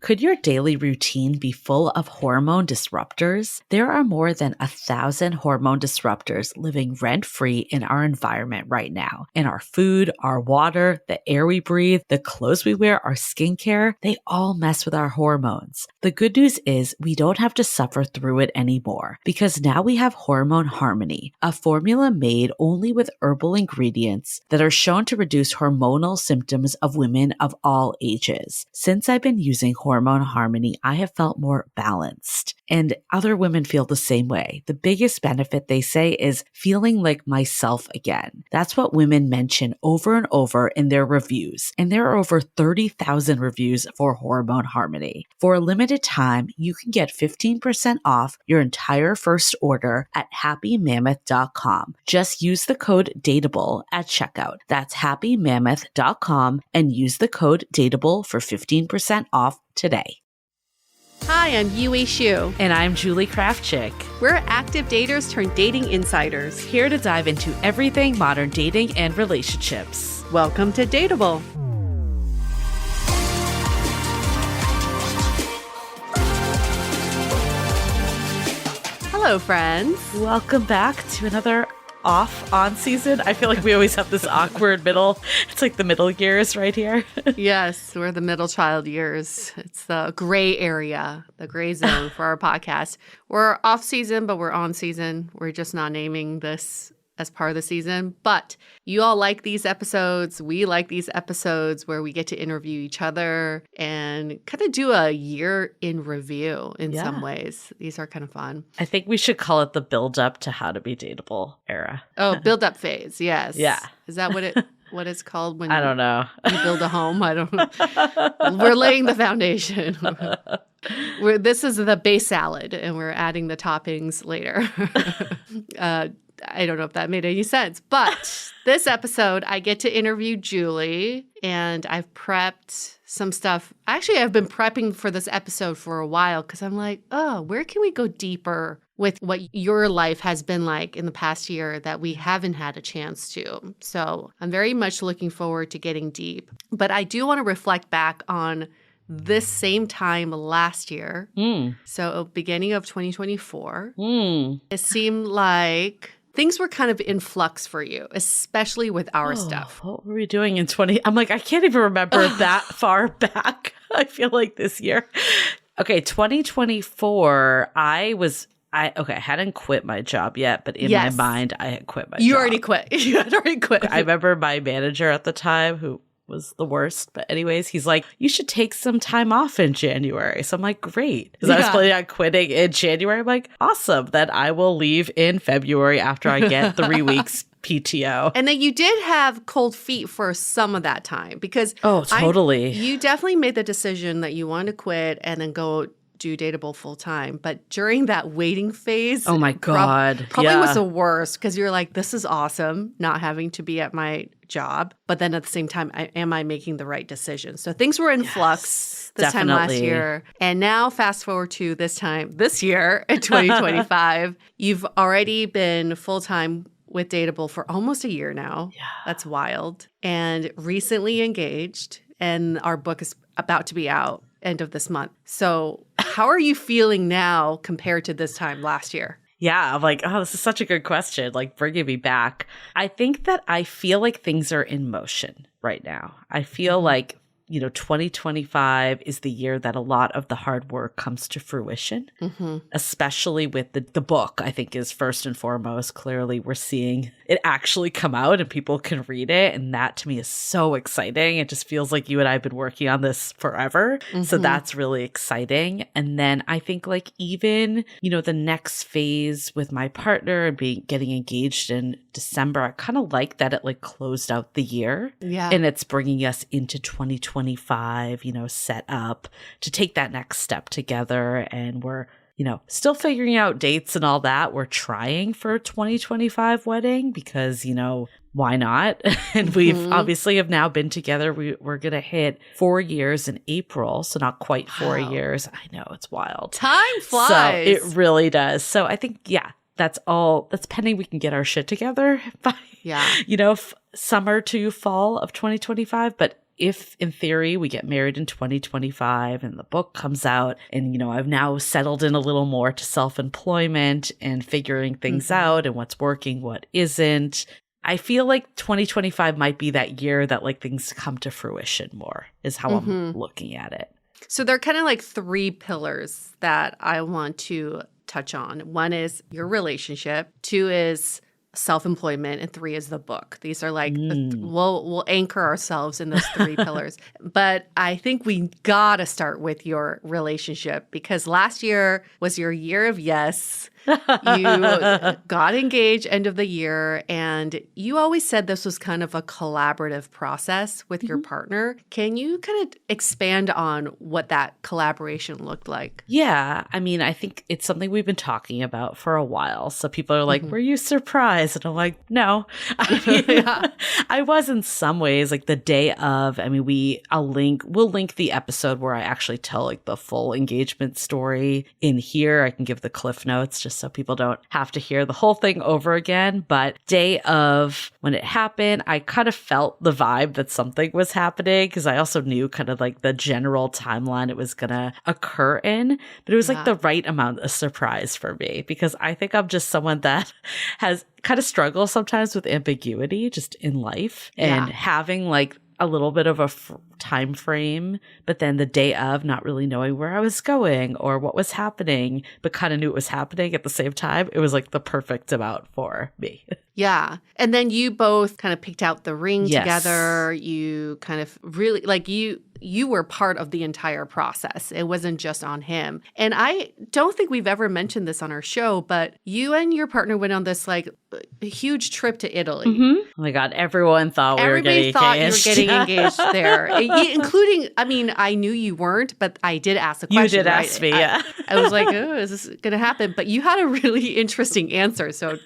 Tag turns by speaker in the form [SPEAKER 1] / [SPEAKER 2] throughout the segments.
[SPEAKER 1] Could your daily routine be full of hormone disruptors? There are more than 1,000 hormone disruptors living rent-free in our environment right now. In our food, our water, the air we breathe, the clothes we wear, our skincare, they all mess with our hormones. The good news is we don't have to suffer through it anymore because now we have Hormone Harmony, a formula made only with herbal ingredients that are shown to reduce hormonal symptoms of women of all ages. Since I've been using Hormone Harmony, I have felt more balanced, and other women feel the same way. The biggest benefit, they say, is feeling like myself again. That's what women mention over and over in their reviews, and there are over 30,000 reviews for Hormone Harmony. For a limited time, you can get 15% off your entire first order at happymammoth.com. Just use the code DATEABLE at checkout. That's happymammoth.com and use the code DATEABLE for 15% off today.
[SPEAKER 2] Hi, I'm Yue Xu.
[SPEAKER 1] And I'm Julie Krafchick.
[SPEAKER 2] We're active daters turned dating insiders.
[SPEAKER 1] Here to dive into everything modern dating and relationships.
[SPEAKER 2] Welcome to Dateable. Hello, friends.
[SPEAKER 1] Welcome back to another on season. I feel like we always have this awkward middle. It's like the middle years right here.
[SPEAKER 2] Yes, we're the middle child years. It's the gray area, the gray zone for our podcast. We're off season, but we're on season. We're just not naming this as part of the season. But you all like these episodes. We like these episodes where we get to interview each other and kind of do a year in review in some ways. These are kind of fun.
[SPEAKER 1] I think we should call it the build up to how to be dateable era.
[SPEAKER 2] Oh, build up phase. Yes.
[SPEAKER 1] Yeah.
[SPEAKER 2] Is that what it's called when
[SPEAKER 1] I don't know.
[SPEAKER 2] You build a home? I don't know. We're laying the foundation. This is the base salad, and we're adding the toppings later. I don't know if that made any sense, but this episode, I get to interview Julie, and I've prepped some stuff. Actually, I've been prepping for this episode for a while because I'm like, oh, where can we go deeper with what your life has been like in the past year that we haven't had a chance to? So I'm very much looking forward to getting deep. But I do want to reflect back on this same time last year. So beginning of 2024, it seemed like things were kind of in flux for you, especially with our stuff.
[SPEAKER 1] What were we doing in 20? I'm like, I can't even remember that far back. I feel like this year. Okay, 2024, I hadn't quit my job yet, but in my mind, I had quit my job.
[SPEAKER 2] You already quit. You had already quit.
[SPEAKER 1] I remember my manager at the time, who was the worst. But anyways, he's like, you should take some time off in January. So I'm like, great. Because I was planning on quitting in January. I'm like, awesome. Then I will leave in February after I get 3 weeks PTO.
[SPEAKER 2] And then you did have cold feet for some of that time because
[SPEAKER 1] totally.
[SPEAKER 2] You definitely made the decision that you wanted to quit and then go do Dateable full time. But during that waiting phase,
[SPEAKER 1] oh my God,
[SPEAKER 2] probably was the worst because you're like, this is awesome, not having to be at my job. But then at the same time, am I making the right decision? So things were in flux this time last year. And now fast forward to this year in 2025, you've already been full time with Dateable for almost a year now. Yeah. That's wild. And recently engaged, and our book is about to be out end of this month. So how are you feeling now compared to this time last year?
[SPEAKER 1] Yeah, I'm like, oh, this is such a good question, like bringing me back. I think that I feel like things are in motion right now. I feel like 2025 is the year that a lot of the hard work comes to fruition, especially with the book, I think is first and foremost. Clearly, we're seeing it actually come out and people can read it. And that to me is so exciting. It just feels like you and I have been working on this forever. So that's really exciting. And then I think like even, the next phase with my partner and getting engaged in December, I kind of like that it like closed out the year.
[SPEAKER 2] Yeah.
[SPEAKER 1] And it's bringing us into 2025, set up to take that next step together. And we're, still figuring out dates and all that. We're trying for a 2025 wedding because, why not? And we've obviously have now been together. We're going to hit 4 years in April. So not quite 4 years. I know, it's wild.
[SPEAKER 2] Time flies.
[SPEAKER 1] So it really does. So I think, that's pending we can get our shit together by, summer to fall of 2025. But if in theory we get married in 2025 and the book comes out and, I've now settled in a little more to self-employment and figuring things out and what's working, what isn't, I feel like 2025 might be that year that like things come to fruition more is how I'm looking at it.
[SPEAKER 2] So there are kind of like 3 pillars that I want to touch on. 1 is your relationship, 2 is self-employment, and 3 is the book. These are like, we'll anchor ourselves in those 3 pillars. But I think we gotta start with your relationship because last year was your year of yes. You got engaged end of the year, and you always said this was kind of a collaborative process with your partner. Can you kind of expand on what that collaboration looked like?
[SPEAKER 1] Yeah. I mean, I think it's something we've been talking about for a while. So people are like, were you surprised? And I'm like, no. I mean, I was in some ways like the day of, I mean, we'll link the episode where I actually tell like the full engagement story in here. I can give the cliff notes just so people don't have to hear the whole thing over again. But day of when it happened, I kind of felt the vibe that something was happening because I also knew kind of like the general timeline it was going to occur in. But it was like the right amount of surprise for me because I think I'm just someone that has kind of struggles sometimes with ambiguity just in life and having like a little bit of a time frame, but then the day of not really knowing where I was going or what was happening, but kind of knew it was happening at the same time. It was like the perfect amount for me.
[SPEAKER 2] Yeah. And then you both kind of picked out the ring together. You kind of really like you were part of the entire process. It wasn't just on him. And I don't think we've ever mentioned this on our show, but you and your partner went on this like huge trip to Italy.
[SPEAKER 1] Oh my God. Everyone thought we were getting engaged.
[SPEAKER 2] Everybody thought you were getting engaged there, including, I mean, I knew you weren't, but I did ask the question.
[SPEAKER 1] You did ask me, yeah.
[SPEAKER 2] I was like, oh, is this going to happen? But you had a really interesting answer. So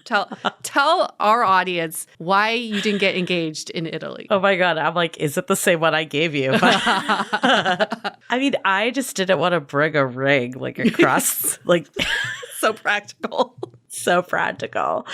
[SPEAKER 2] tell our audience why you didn't get engaged in Italy.
[SPEAKER 1] Oh my God. I'm like, is it the same one I gave you? I mean, I just didn't want to bring a ring like across, like
[SPEAKER 2] so practical.
[SPEAKER 1] So practical.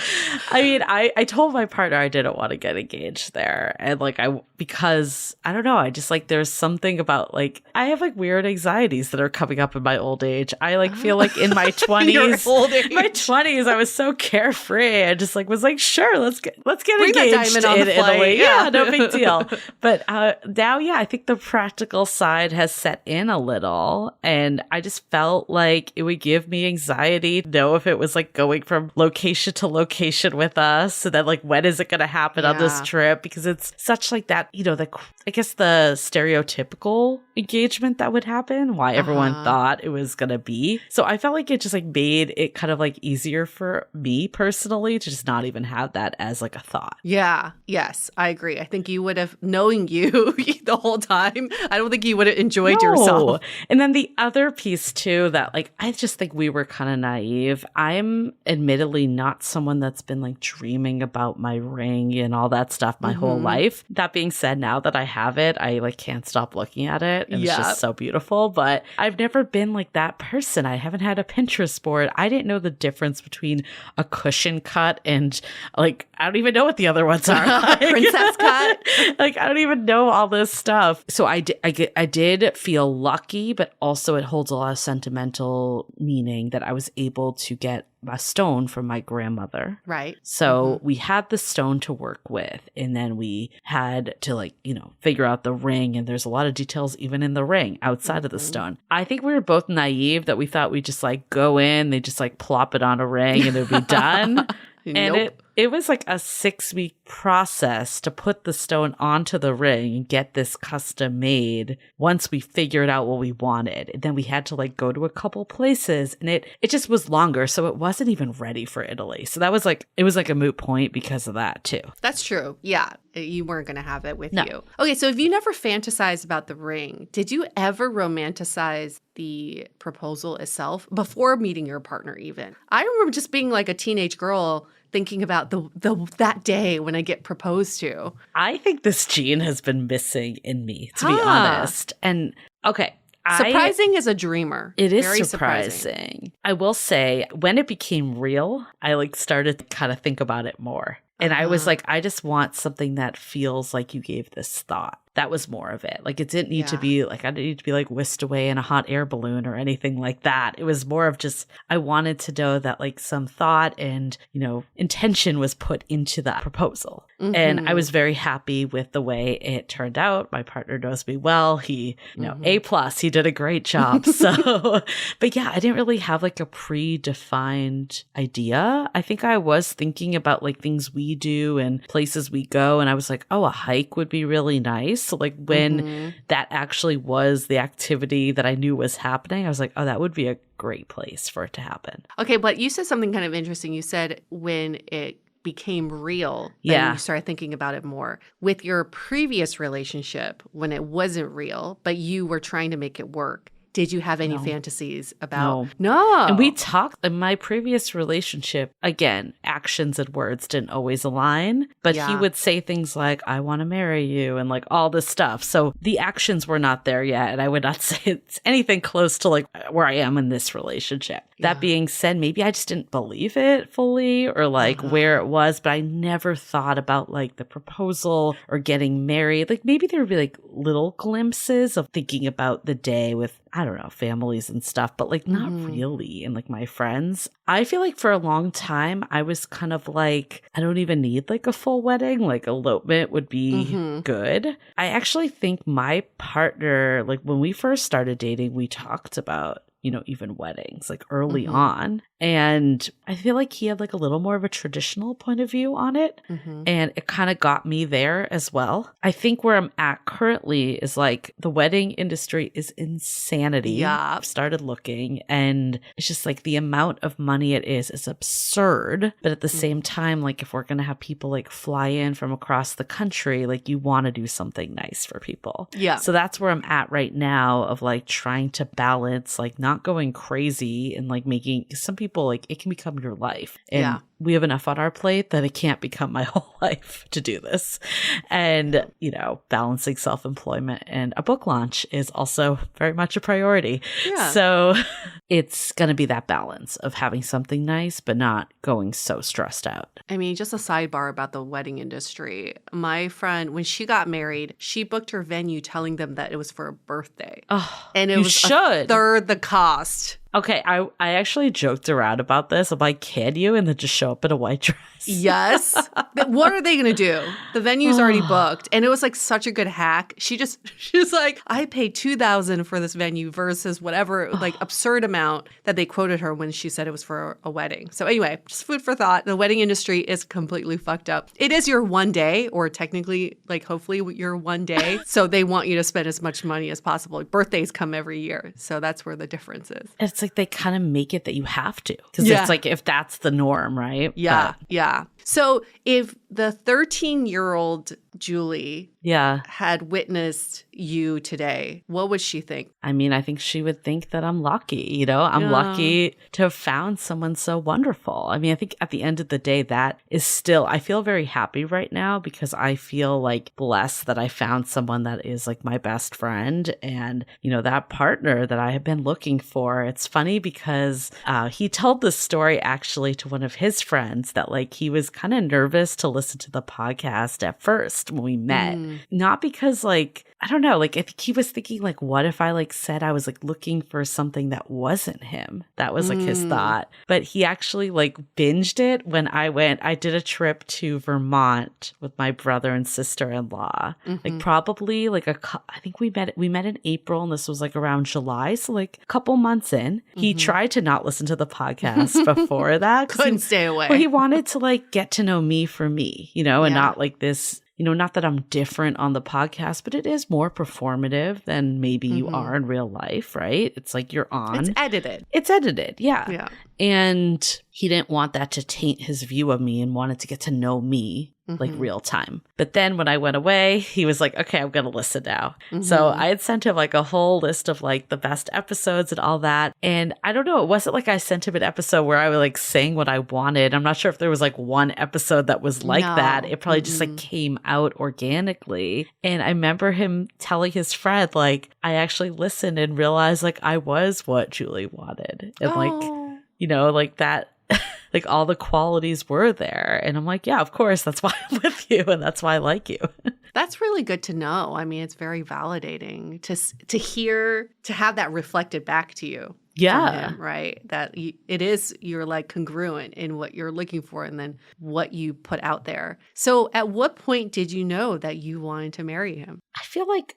[SPEAKER 1] I mean, I told my partner I didn't want to get engaged there. And like, because I don't know, I just like, there's something about like, I have like weird anxieties that are coming up in my old age. I like feel like in my 20s, I was so carefree. I just like was like, sure, let's get engaged in Italy. Yeah, no big deal. But now, I think the practical side has set in a little. And I just felt like it would give me anxiety to know if it was like going from location to location with us. So then like, when is it going to happen on this trip? Because it's such like that, I guess the stereotypical engagement that would happen, why everyone thought it was going to be. So I felt like it just like made it kind of like easier for me personally to just not even have that as like a thought.
[SPEAKER 2] Yeah. Yes, I agree. I think you would have, knowing you the whole time, I don't think you would have enjoyed yourself.
[SPEAKER 1] And then the other piece too, that like, I just think we were kind of naive. I'm admittedly not someone that's been like dreaming about my ring and all that stuff my whole life. That being said, now that I have it, I like can't stop looking at it. And it's just so beautiful. But I've never been like that person. I haven't had a Pinterest board. I didn't know the difference between a cushion cut and like, I don't even know what the other ones are.
[SPEAKER 2] Princess cut.
[SPEAKER 1] Like, I don't even know all this stuff. So I did feel lucky, but also it holds a lot of sentimental meaning that I was able to get a stone from my grandmother.
[SPEAKER 2] Right.
[SPEAKER 1] So we had the stone to work with, and then we had to like, figure out the ring, and there's a lot of details even in the ring outside of the stone. I think we were both naive that we thought we'd just like go in, they just like plop it on a ring and it would be done. And it was like a 6-week process to put the stone onto the ring and get this custom made once we figured out what we wanted. And then we had to like go to a couple places, and it just was longer. So it wasn't even ready for Italy. So that was like, it was like a moot point because of that too.
[SPEAKER 2] That's true. Yeah. You weren't going to have it with you. Okay. So if you never fantasized about the ring, did you ever romanticize the proposal itself before meeting your partner even? I remember just being like a teenage girl thinking about that day when I get proposed to.
[SPEAKER 1] I think this gene has been missing in me, to be honest. And okay.
[SPEAKER 2] Surprising as a dreamer.
[SPEAKER 1] It is
[SPEAKER 2] very
[SPEAKER 1] surprising. I will say, when it became real, I like started to kind of think about it more. And I was like, I just want something that feels like you gave this thought. That was more of it. Like, it didn't need to
[SPEAKER 2] Yeah.
[SPEAKER 1] be like, I didn't need to be like whisked away in a hot air balloon or anything like that. It was more of just, I wanted to know that like some thought and, you know, intention was put into that proposal. And I was very happy with the way it turned out. My partner knows me well. He, you know, A+, he did a great job. So, but yeah, I didn't really have like a predefined idea. I think I was thinking about like things we do and places we go. And I was like, oh, a hike would be really nice. So like when that actually was the activity that I knew was happening, I was like, oh, that would be a great place for it to happen.
[SPEAKER 2] Okay, but you said something kind of interesting. You said when it became real, then you started thinking about it more. With your previous relationship, when it wasn't real, but you were trying to make it work, did you have any fantasies about? No.
[SPEAKER 1] And we talked in my previous relationship, again, actions and words didn't always align, but he would say things like, I want to marry you and like all this stuff. So the actions were not there yet. And I would not say it's anything close to like where I am in this relationship. That being said, maybe I just didn't believe it fully or like where it was, but I never thought about like the proposal or getting married. Like maybe there would be like little glimpses of thinking about the day with, I don't know, families and stuff, but like not really. And like my friends, I feel like for a long time, I was kind of like, I don't even need like a full wedding. Like elopement would be good. I actually think my partner, like when we first started dating, we talked about, you know, even weddings like early on. And I feel like he had like a little more of a traditional point of view on it. And it kind of got me there as well. I think where I'm at currently is like the wedding industry is insanity.
[SPEAKER 2] Yeah.
[SPEAKER 1] I've started looking and it's just like the amount of money it is absurd. But at the same time, like if we're going to have people like fly in from across the country, like you want to do something nice for people.
[SPEAKER 2] Yeah.
[SPEAKER 1] So that's where I'm at right now of like trying to balance, like not going crazy and like making some people like it can become your life. And we have enough on our plate that it can't become my whole life to do this. And, you know, balancing self-employment and a book launch is also very much a priority. Yeah. So it's going to be that balance of having something nice, but not going so stressed out.
[SPEAKER 2] I mean, just a sidebar about the wedding industry. My friend, when she got married, she booked her venue telling them that it was for a birthday.
[SPEAKER 1] Oh,
[SPEAKER 2] and it was a third the cost.
[SPEAKER 1] Okay, I actually joked around about this. I'm like, can you? And then just show up in a white dress.
[SPEAKER 2] Yes. What are they going to do? The venue's already booked. And it was like such a good hack. She's like, I paid $2,000 for this venue versus whatever like absurd amount that they quoted her when she said it was for a wedding. So anyway, just food for thought. The wedding industry is completely fucked up. It is your one day, or technically like hopefully your one day. So they want you to spend as much money as possible. Birthdays come every year. So that's where the difference is.
[SPEAKER 1] It's like they kind of make it that you have to. Because it's like if that's the norm, right?
[SPEAKER 2] Yeah. Yeah. So if the 13-year-old Julie had witnessed you today, what would she think?
[SPEAKER 1] I mean, I think she would think that I'm lucky, you know? I'm lucky to have found someone so wonderful. I mean, I think at the end of the day, that is still, I feel very happy right now because I feel like blessed that I found someone that is like my best friend and, you know, that partner that I have been looking for. It's funny because he told this story actually to one of his friends that like he was kind of nervous to listen to the podcast at first when we met. Not because like, I don't know, like I think he was thinking like, what if I like said I was like looking for something that wasn't him? That was like his thought. But he actually like binged it when I did a trip to Vermont with my brother and sister-in-law. Like probably like I think we met in April and this was like around July. So like a couple months in, he tried to not listen to the podcast before that.
[SPEAKER 2] Couldn't stay away.
[SPEAKER 1] Well, he wanted to like get to know me for me, you know, and not like this, you know, not that I'm different on the podcast, but it is more performative than maybe you are in real life, right? It's like you're on.
[SPEAKER 2] It's edited.
[SPEAKER 1] It's edited, yeah. And he didn't want that to taint his view of me and wanted to get to know me like real time. But then when I went away, he was like, okay, I'm going to listen now. So I had sent him like a whole list of like the best episodes and all that. And I don't know, it wasn't like I sent him an episode where I was like saying what I wanted. I'm not sure if there was like one episode that was like that. It probably just like came out organically. And I remember him telling his friend, like, I actually listened and realized like I was what Julie wanted. And like, you know, like that. Like all the qualities were there. And I'm like, yeah, of course. That's why I'm with you. And that's why I like you.
[SPEAKER 2] That's really good to know. I mean, it's very validating to hear, to have that reflected back to you.
[SPEAKER 1] Yeah.
[SPEAKER 2] From him, right? That you're like congruent in what you're looking for and then what you put out there. So at what point did you know that you wanted to marry him?
[SPEAKER 1] I feel like,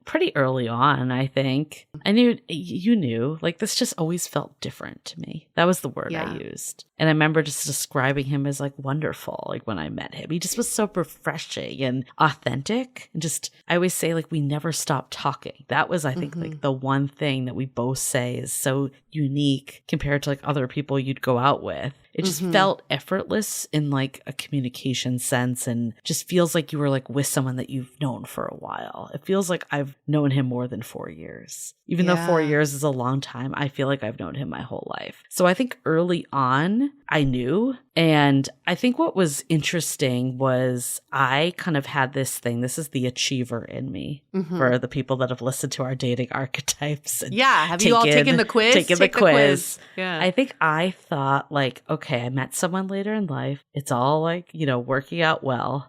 [SPEAKER 1] pretty early on, I think. I knew, you knew, like this just always felt different to me. That was the word I used. And I remember just describing him as like wonderful, like when I met him. He just was so refreshing and authentic. And just, I always say like we never stopped talking. That was, I think, like the one thing that we both say is so unique compared to like other people you'd go out with. It just felt effortless in like a communication sense and just feels like you were like with someone that you've known for a while. It feels like I've known him more than 4 years. Even though 4 years is a long time, I feel like I've known him my whole life. So I think early on, I knew. And I think what was interesting was I kind of had this thing. This is the achiever in me for the people that have listened to our dating archetypes. And
[SPEAKER 2] have you all taken the quiz?
[SPEAKER 1] Taken the quiz.
[SPEAKER 2] Yeah.
[SPEAKER 1] I think I thought like, okay, I met someone later in life. It's all like, working out well.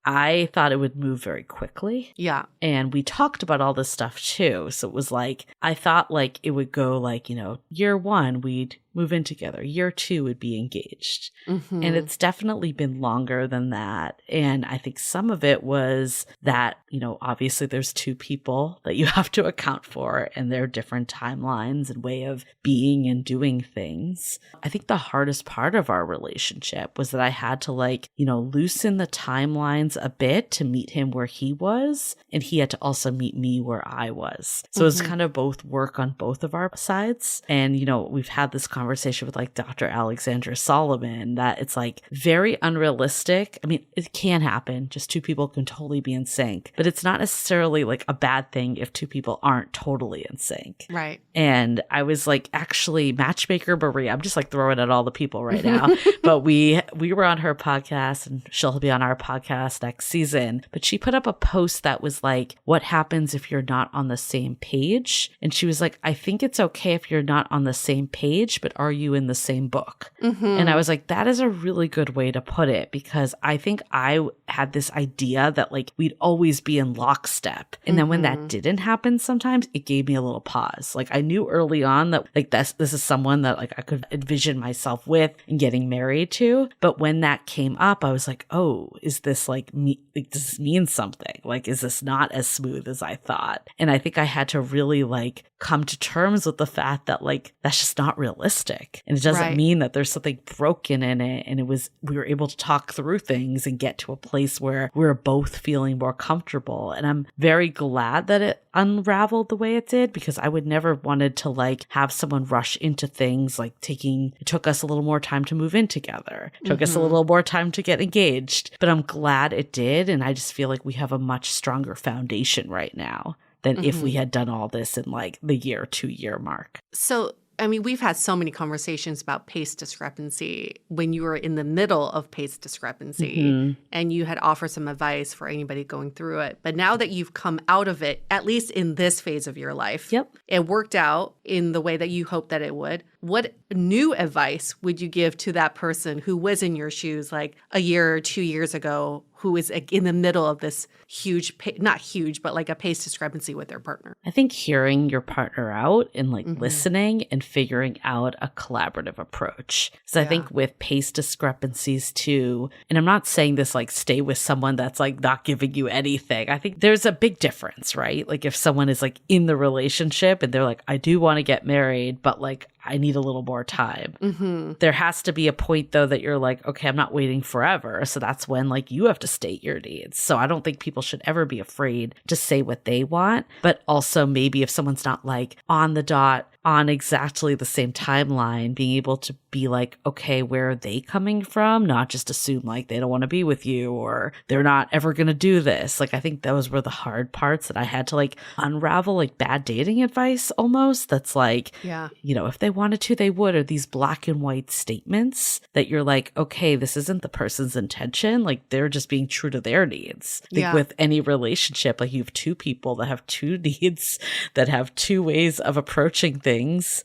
[SPEAKER 1] I thought it would move very quickly.
[SPEAKER 2] Yeah.
[SPEAKER 1] And we talked about all this stuff too. So it was like, I thought like it would go like, year 1, we'd move in together. Year 2 would be engaged. And it's definitely been longer than that. And I think some of it was that, obviously there's 2 people that you have to account for and their different timelines and way of being and doing things. I think the hardest part of our relationship was that I had to like, loosen the timelines a bit to meet him where he was. And he had to also meet me where I was. So it's kind of both work on both of our sides. And, we've had this conversation with like Dr. Alexandra Solomon that it's like very unrealistic. I mean, it can happen. Just 2 people can totally be in sync, but it's not necessarily like a bad thing if 2 people aren't totally in sync.
[SPEAKER 2] Right.
[SPEAKER 1] And I was like, actually, Matchmaker Marie, I'm just like throwing at all the people right now, but we were on her podcast and she'll be on our podcast next season. But she put up a post that was like, what happens if you're not on the same page? And she was like, I think it's okay if you're not on the same page, but are you in the same book? And I was like, that is a really good way to put it, because I think I had this idea that like we'd always be in lockstep. And then when that didn't happen, sometimes it gave me a little pause. Like I knew early on that like this is someone that like I could envision myself with and getting married to. But when that came up, I was like, oh, is this like me? Like, does this mean something? Like, is this not as smooth as I thought? And I think I had to really like come to terms with the fact that like that's just not realistic. And it doesn't mean that there's something broken in it. And we were able to talk through things and get to a place where we're both feeling more comfortable. And I'm very glad that it unraveled the way it did, because I would never wanted to like have someone rush into things like it took us a little more time to move in together. It took us a little more time to get engaged, but I'm glad it did. And I just feel like we have a much stronger foundation right now than if we had done all this in like the 2-year mark.
[SPEAKER 2] So, I mean, we've had so many conversations about pace discrepancy when you were in the middle of pace discrepancy and you had offered some advice for anybody going through it. But now that you've come out of it, at least in this phase of your life, it worked out in the way that you hoped that it would. What new advice would you give to that person who was in your shoes like a year or 2 years ago, who is in the middle of this huge, not huge, but like a pace discrepancy with their partner?
[SPEAKER 1] I think hearing your partner out and like listening and figuring out a collaborative approach. So I think with pace discrepancies too, and I'm not saying this like stay with someone that's like not giving you anything. I think there's a big difference, right? Like if someone is like in the relationship and they're like, I do want to get married, but like I need a little more time. There has to be a point though that you're like, okay, I'm not waiting forever. So that's when like you have to state your needs. So I don't think people should ever be afraid to say what they want. But also maybe if someone's not like on the dot, on exactly the same timeline, being able to be like, okay, where are they coming from? Not just assume like they don't want to be with you or they're not ever going to do this. Like, I think those were the hard parts that I had to like unravel, like bad dating advice almost. That's like, if they wanted to, they would, or these black and white statements that you're like, okay, this isn't the person's intention. Like they're just being true to their needs. I think with any relationship, like you have 2 people that have 2 needs, that have 2 ways of approaching things.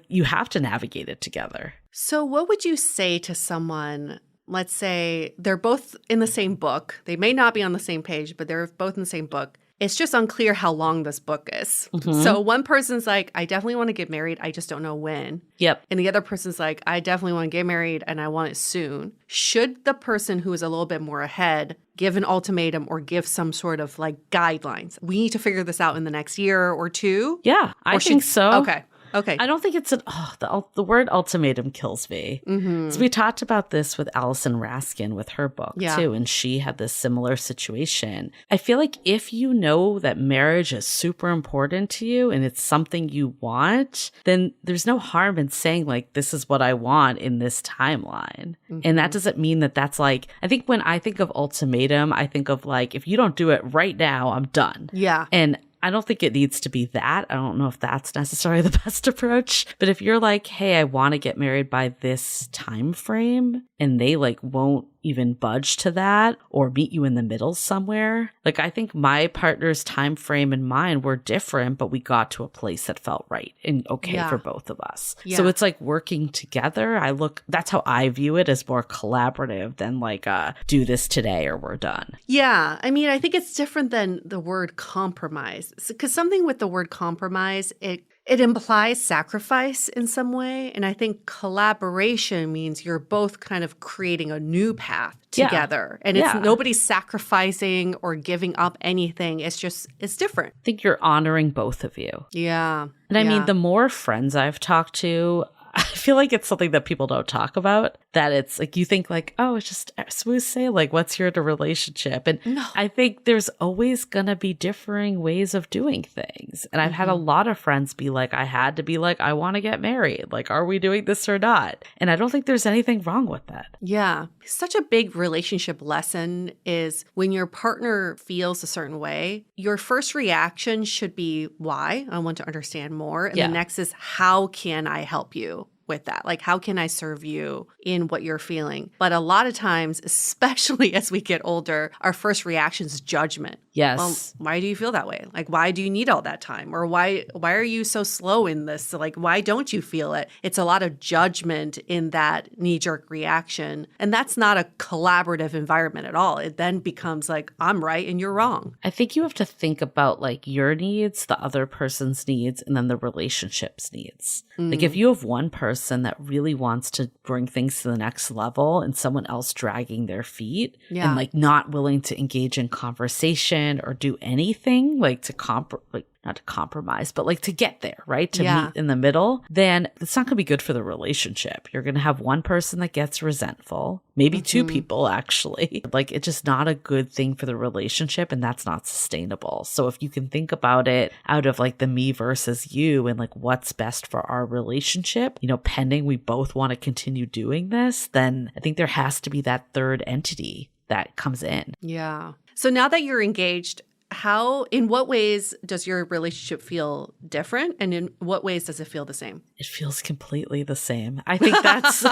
[SPEAKER 1] You have to navigate it together.
[SPEAKER 2] So what would you say to someone let's say they're both in the same book. They may not be on the same page, but they're both in the same book. It's just unclear how long this book is. So one person's like, I definitely want to get married. I just don't know when.
[SPEAKER 1] Yep.
[SPEAKER 2] And the other person's like, I definitely want to get married and I want it soon. Should the person who is a little bit more ahead give an ultimatum or give some sort of like guidelines? We need to figure this out in the next year or two?
[SPEAKER 1] Yeah, I think so.
[SPEAKER 2] Okay.
[SPEAKER 1] I don't think it's the word ultimatum kills me. So we talked about this with Allison Raskin with her book too, and she had this similar situation. I feel like if you know that marriage is super important to you and it's something you want, then there's no harm in saying like, this is what I want in this timeline. And that doesn't mean that that's like, I think when I think of ultimatum, I think of like, if you don't do it right now, I'm done.
[SPEAKER 2] Yeah.
[SPEAKER 1] And I don't think it needs to be that. I don't know if that's necessarily the best approach. But if you're like, hey, I want to get married by this time frame, and they like won't even budge to that or meet you in the middle somewhere. Like I think my partner's time frame and mine were different, but we got to a place that felt right and okay for both of us. Yeah. So it's like working together. That's how I view it, as more collaborative than like do this today or we're done.
[SPEAKER 2] Yeah. I mean, I think it's different than the word compromise. Because something with the word compromise, it implies sacrifice in some way. And I think collaboration means you're both kind of creating a new path together. And it's nobody's sacrificing or giving up anything. It's different.
[SPEAKER 1] I think you're honoring both of you.
[SPEAKER 2] Yeah.
[SPEAKER 1] And I mean, the more friends I've talked to, I feel like it's something that people don't talk about, that it's like, you think like, oh, it's just smooth sailing, like what's your relationship? And I think there's always going to be differing ways of doing things. And I've had a lot of friends be like, I had to be like, I want to get married. Like, are we doing this or not? And I don't think there's anything wrong with that.
[SPEAKER 2] Yeah. Such a big relationship lesson is when your partner feels a certain way, your first reaction should be, why? I want to understand more. And the next is, how can I help you with that? Like, how can I serve you in what you're feeling? But a lot of times, especially as we get older, our first reaction is judgment.
[SPEAKER 1] Yes.
[SPEAKER 2] Well, why do you feel that way? Like, why do you need all that time? Or why are you so slow in this? Like, why don't you feel it? It's a lot of judgment in that knee-jerk reaction. And that's not a collaborative environment at all. It then becomes like, I'm right and you're wrong.
[SPEAKER 1] I think you have to think about like your needs, the other person's needs, and then the relationship's needs. Like if you have one person that really wants to bring things to the next level and someone else dragging their feet and like not willing to engage in conversation or do anything like to not to compromise, but like to get there, right? To meet in the middle, then it's not going to be good for the relationship. You're going to have one person that gets resentful, maybe two people actually. Like it's just not a good thing for the relationship, and that's not sustainable. So if you can think about it out of like the me versus you and like what's best for our relationship, pending we both want to continue doing this, then I think there has to be that third entity that comes in.
[SPEAKER 2] Yeah. So now that you're engaged, in what ways does your relationship feel different? And in what ways does it feel the same?
[SPEAKER 1] It feels completely the same. I think that's,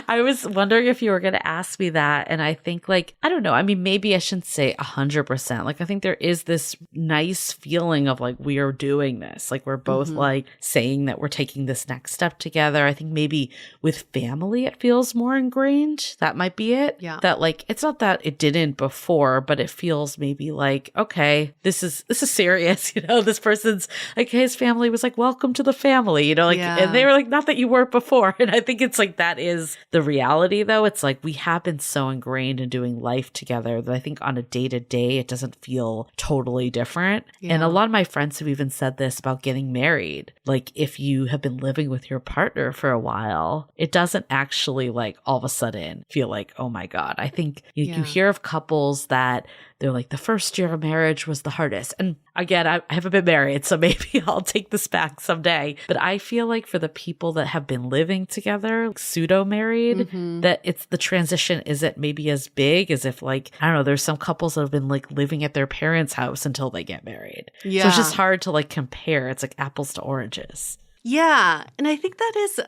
[SPEAKER 1] I was wondering if you were going to ask me that. And I think like, I don't know. I mean, maybe I shouldn't say 100%. Like, I think there is this nice feeling of like, we are doing this. Like we're both like saying that we're taking this next step together. I think maybe with family, it feels more ingrained. That might be it.
[SPEAKER 2] Yeah.
[SPEAKER 1] That like, it's not that it didn't before, but it feels maybe like, okay, this is serious. This person's like, his family was like, welcome to the family, and they were like, not that you weren't before. And I think it's like, that is the reality though. It's like, we have been so ingrained in doing life together that I think on a day to day, it doesn't feel totally different. Yeah. And a lot of my friends have even said this about getting married. Like if you have been living with your partner for a while, it doesn't actually like all of a sudden feel like, oh my God. I think you hear of couples that they're like, the first year of marriage was the hardest. And again, I haven't been married, so maybe I'll take this back someday. But I feel like for the people that have been living together, like pseudo-married, that it's the transition isn't maybe as big as if like, I don't know, there's some couples that have been like living at their parents' house until they get married. Yeah. So it's just hard to like compare. It's like apples to oranges.
[SPEAKER 2] Yeah. And I think that is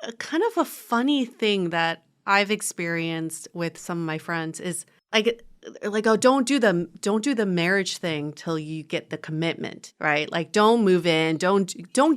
[SPEAKER 2] a kind of a funny thing that I've experienced with some of my friends is like, oh, don't do the marriage thing till you get the commitment, right? Like, don't move in, don't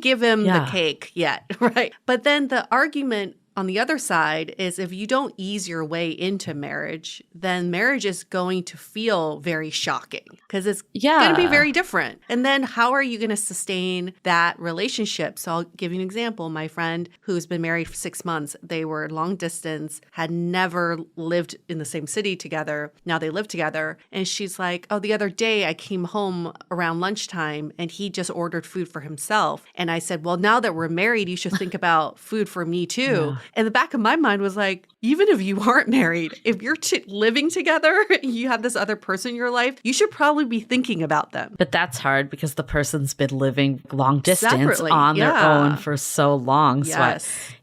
[SPEAKER 2] give him the cake yet, right? But then the argument on the other side is if you don't ease your way into marriage, then marriage is going to feel very shocking because it's going to be very different. And then how are you going to sustain that relationship? So I'll give you an example. My friend who's been married for 6 months, they were long distance, had never lived in the same city together. Now they live together. And she's like, oh, the other day I came home around lunchtime and he just ordered food for himself. And I said, well, now that we're married, you should think about food for me too. Yeah. And the back of my mind was like, even if you aren't married, if you're living together, you have this other person in your life, you should probably be thinking about them.
[SPEAKER 1] But that's hard because the person's been living long distance separately, on their own for so long.
[SPEAKER 2] Yes.
[SPEAKER 1] So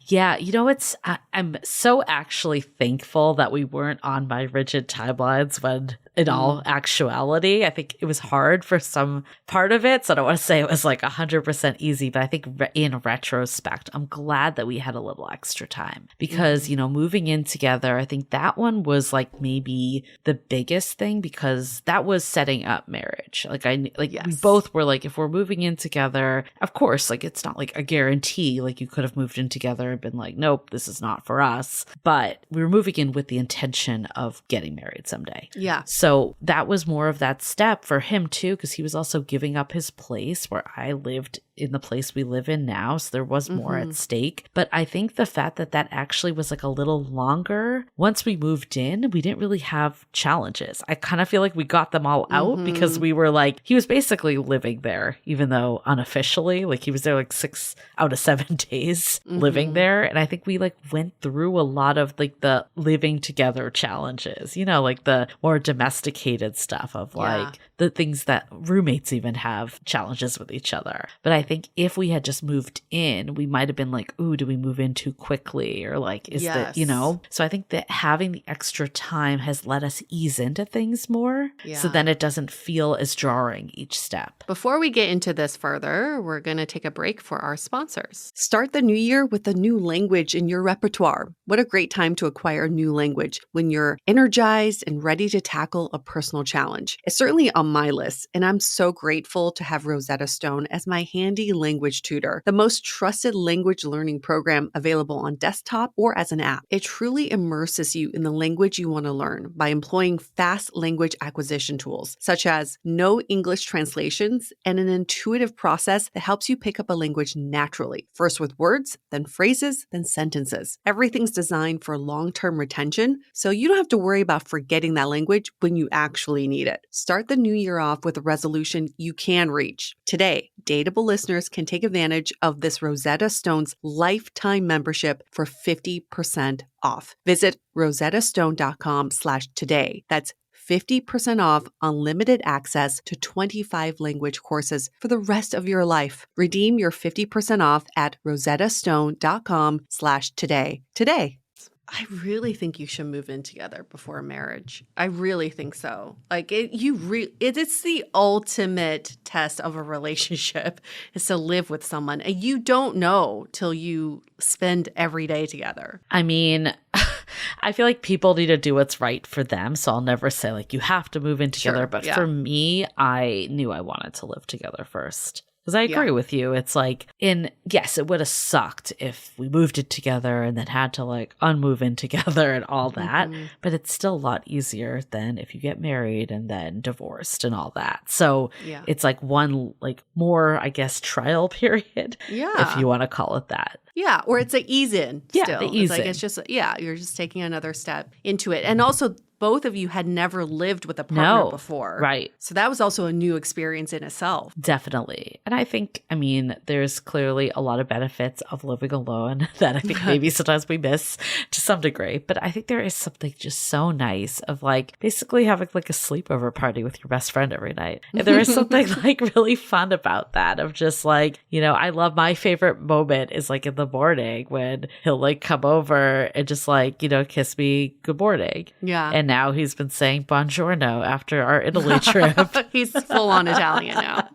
[SPEAKER 1] I'm so actually thankful that we weren't on my rigid timelines when in all actuality, I think it was hard for some part of it. So I don't want to say it was like 100% easy, but I think in retrospect, I'm glad that we had a little extra time because, moving in together, I think that one was like maybe the biggest thing because that was setting up marriage. We both were like, if we're moving in together, of course, like it's not like a guarantee, like you could have moved in together and been like, nope, this is not for us. But we were moving in with the intention of getting married someday.
[SPEAKER 2] Yeah.
[SPEAKER 1] So that was more of that step for him too, because he was also giving up his place where I lived in the place we live in now. So there was more at stake. But I think the fact that that actually was like a little longer, once we moved in, we didn't really have challenges. I kind of feel like we got them all out because we were like, he was basically living there, even though unofficially, like he was there like 6 out of 7 days living there. And I think we like went through a lot of like the living together challenges, like the more domesticated stuff of like the things that roommates even have challenges with each other. But I think if we had just moved in, we might have been like, ooh, do we move in too quickly? Or like, is that, So I think that having the extra time has let us ease into things more. Yeah. So then it doesn't feel as jarring each step.
[SPEAKER 2] Before we get into this further, we're going to take a break for our sponsors. Start the new year with a new language in your repertoire. What a great time to acquire a new language when you're energized and ready to tackle a personal challenge. It's certainly on my list, and I'm so grateful to have Rosetta Stone as my handy language tutor, the most trusted language learning program available on desktop or as an app. It truly immerses you in the language you want to learn by employing fast language acquisition tools, such as no English translations and an intuitive process that helps you pick up a language naturally, first with words, then phrases, then sentences. Everything's designed for long-term retention, so you don't have to worry about forgetting that language when you actually need it. Start the new year off with a resolution you can reach. Today, Dateable listeners can take advantage of this Rosetta Stone's lifetime membership for 50% off. Visit rosettastone.com/today. That's 50% off unlimited access to 25 language courses for the rest of your life. Redeem your 50% off at rosettastone.com/today. Today. I really think you should move in together before marriage. I really think so. Like it's the ultimate test of a relationship is to live with someone, and you don't know till you spend every day together.
[SPEAKER 1] I mean, I feel like people need to do what's right for them. So I'll never say like you have to move in together. But for me, I knew I wanted to live together first. Because I agree with you. It's like, yes, it would have sucked if we moved it together and then had to like unmove in together and all that. But it's still a lot easier than if you get married and then divorced and all that. So it's like one like more, I guess, trial period, if you want to call it that.
[SPEAKER 2] Yeah, or it's an ease in still.
[SPEAKER 1] Yeah, the ease in.
[SPEAKER 2] It's just, you're just taking another step into it. And also, both of you had never lived with a partner before.
[SPEAKER 1] Right.
[SPEAKER 2] So that was also a new experience in itself.
[SPEAKER 1] Definitely. And I think, there's clearly a lot of benefits of living alone that I think maybe sometimes we miss to some degree. But I think there is something just so nice of like basically having like a sleepover party with your best friend every night. And there is something like really fun about that of just like, I love my favorite moment is like in the morning when he'll like come over and just like, kiss me good morning.
[SPEAKER 2] Yeah.
[SPEAKER 1] And now he's been saying buongiorno after our Italy trip.
[SPEAKER 2] He's full on Italian now.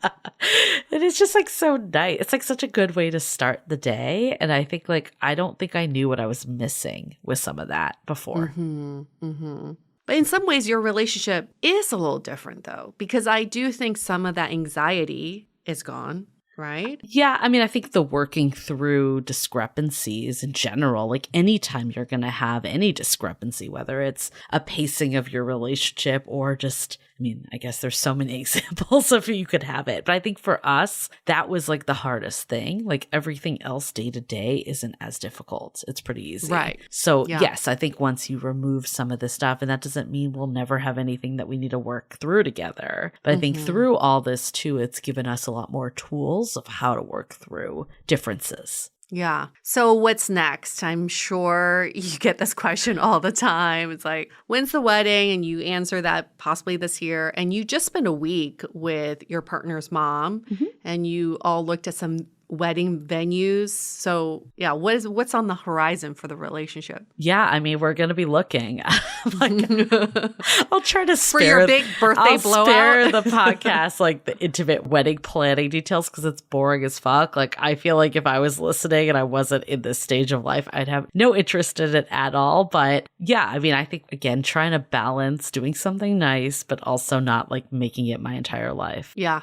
[SPEAKER 1] And it's just like so nice. It's like such a good way to start the day. And I think like, I don't think I knew what I was missing with some of that before.
[SPEAKER 2] But in some ways, your relationship is a little different though, because I do think some of that anxiety is gone. right?
[SPEAKER 1] Yeah, I mean, I think the working through discrepancies in general, like anytime you're going to have any discrepancy, whether it's a pacing of your relationship or just, I mean, I guess there's so many examples of you could have it. But I think for us, that was like the hardest thing. Like everything else day to day isn't as difficult. It's pretty easy.
[SPEAKER 2] Right.
[SPEAKER 1] So yes, I think once you remove some of this stuff, and that doesn't mean we'll never have anything that we need to work through together. But I think through all this too, it's given us a lot more tools of how to work through differences.
[SPEAKER 2] Yeah. So what's next? I'm sure you get this question all the time. It's like, when's the wedding? And you answer that possibly this year. And you just spent a week with your partner's mom and you all looked at some wedding venues. So yeah, what's on the horizon for the relationship?
[SPEAKER 1] Yeah, I mean, we're going to be looking. I'll try to spare
[SPEAKER 2] for your big birthday blowout.
[SPEAKER 1] Spare the podcast, like the intimate wedding planning details, because it's boring as fuck. Like I feel like if I was listening and I wasn't in this stage of life, I'd have no interest in it at all. But yeah, I mean, I think again, trying to balance doing something nice, but also not like making it my entire life.
[SPEAKER 2] Yeah.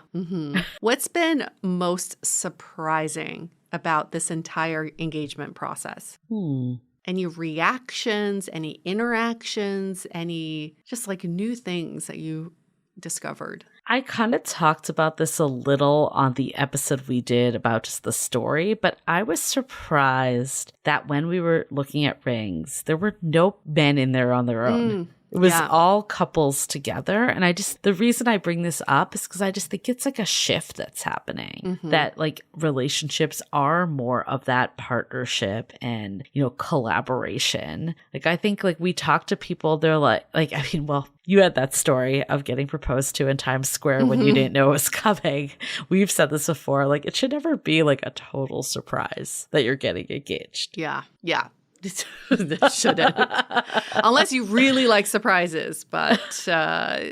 [SPEAKER 2] What's been most surprising about this entire engagement process? Any reactions, any interactions, any just like new things that you discovered?
[SPEAKER 1] I kind of talked about this a little on the episode we did about just the story, but I was surprised that when we were looking at rings, there were no men in there on their own. It was all couples together. And the reason I bring this up is because I just think it's like a shift that's happening, that like relationships are more of that partnership and, you know, collaboration. Like, I think like we talk to people, they're like, I mean, well, you had that story of getting proposed to in Times Square when you didn't know it was coming. We've said this before, like it should never be like a total surprise that you're getting engaged.
[SPEAKER 2] Yeah. It shouldn't. Unless you really like surprises, but I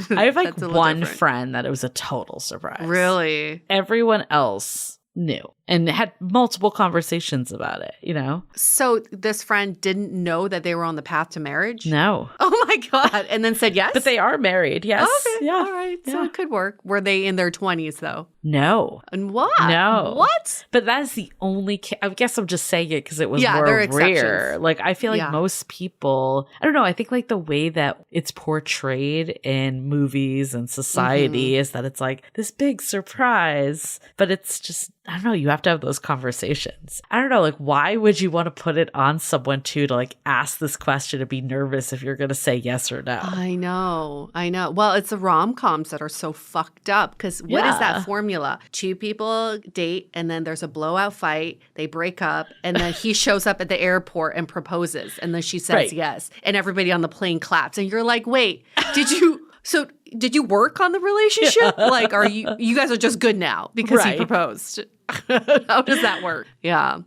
[SPEAKER 1] have like one friend that it was a total surprise.
[SPEAKER 2] Really?
[SPEAKER 1] Everyone else knew and had multiple conversations about it, you know?
[SPEAKER 2] So this friend didn't know that they were on the path to marriage?
[SPEAKER 1] No.
[SPEAKER 2] Oh my God. And then said yes?
[SPEAKER 1] But they are married, yes.
[SPEAKER 2] Okay. Yeah. All right. So it could work. Were they in their 20s though?
[SPEAKER 1] No.
[SPEAKER 2] And what?
[SPEAKER 1] No.
[SPEAKER 2] What?
[SPEAKER 1] But that is the only I guess I'm just saying it because it was more
[SPEAKER 2] there are
[SPEAKER 1] rare.
[SPEAKER 2] exceptions.
[SPEAKER 1] Like I feel like most people, I don't know, I think like the way that it's portrayed in movies and society is that it's like this big surprise, but it's just, I don't know, you have to have those conversations. I don't know, like why would you want to put it on someone too to like ask this question and be nervous if you're going to say yes or no?
[SPEAKER 2] I know. Well, it's the rom-coms that are so fucked up because what is that formula? Two people date and then there's a blowout fight. They break up and then he shows up at the airport and proposes and then she says yes and everybody on the plane claps and you're like, wait, did you work on the relationship? Like, are you guys are just good now because he proposed? How does that work? Yeah.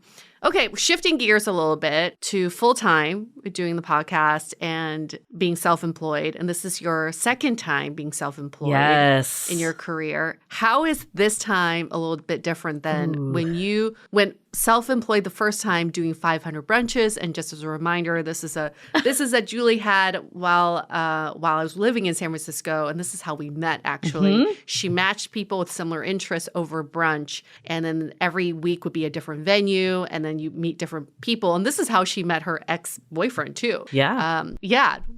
[SPEAKER 2] Okay, shifting gears a little bit to full-time doing the podcast and being self-employed. And this is your second time being self-employed in your career. How is this time a little bit different than when you went self-employed the first time doing 500 brunches? And just as a reminder, this is that Julie had while I was living in San Francisco, and this is how we met actually. She matched people with similar interests over brunch, and then every week would be a different venue, and then you meet different people. And this is how she met her ex-boyfriend too. Yeah.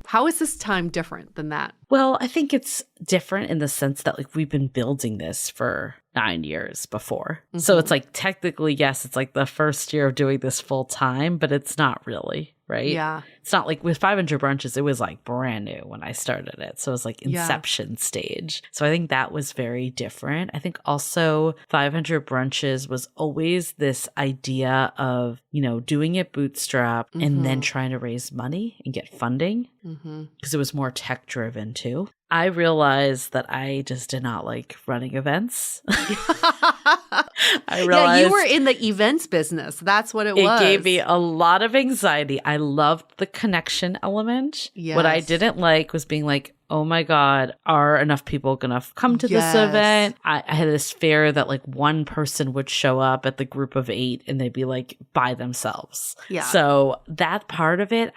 [SPEAKER 2] How is this time different than that?
[SPEAKER 1] Well, I think it's different in the sense that like we've been building this for 9 years before. So it's like technically, yes, it's like the first year of doing this full time, but it's not really, right?
[SPEAKER 2] Yeah.
[SPEAKER 1] It's not like with 500 brunches, it was like brand new when I started it. So it was like inception stage. So I think that was very different. I think also 500 brunches was always this idea of, you know, doing it bootstrap and then trying to raise money and get funding because it was more tech driven too. I realized that I just did not like running events. I realized
[SPEAKER 2] you were in the events business. That's what it was.
[SPEAKER 1] It gave me a lot of anxiety. I loved the connection element. Yes. What I didn't like was being like, oh my God, are enough people going to come to this event? I had this fear that like one person would show up at the group of 8 and they'd be like by themselves. Yeah. So that part of it,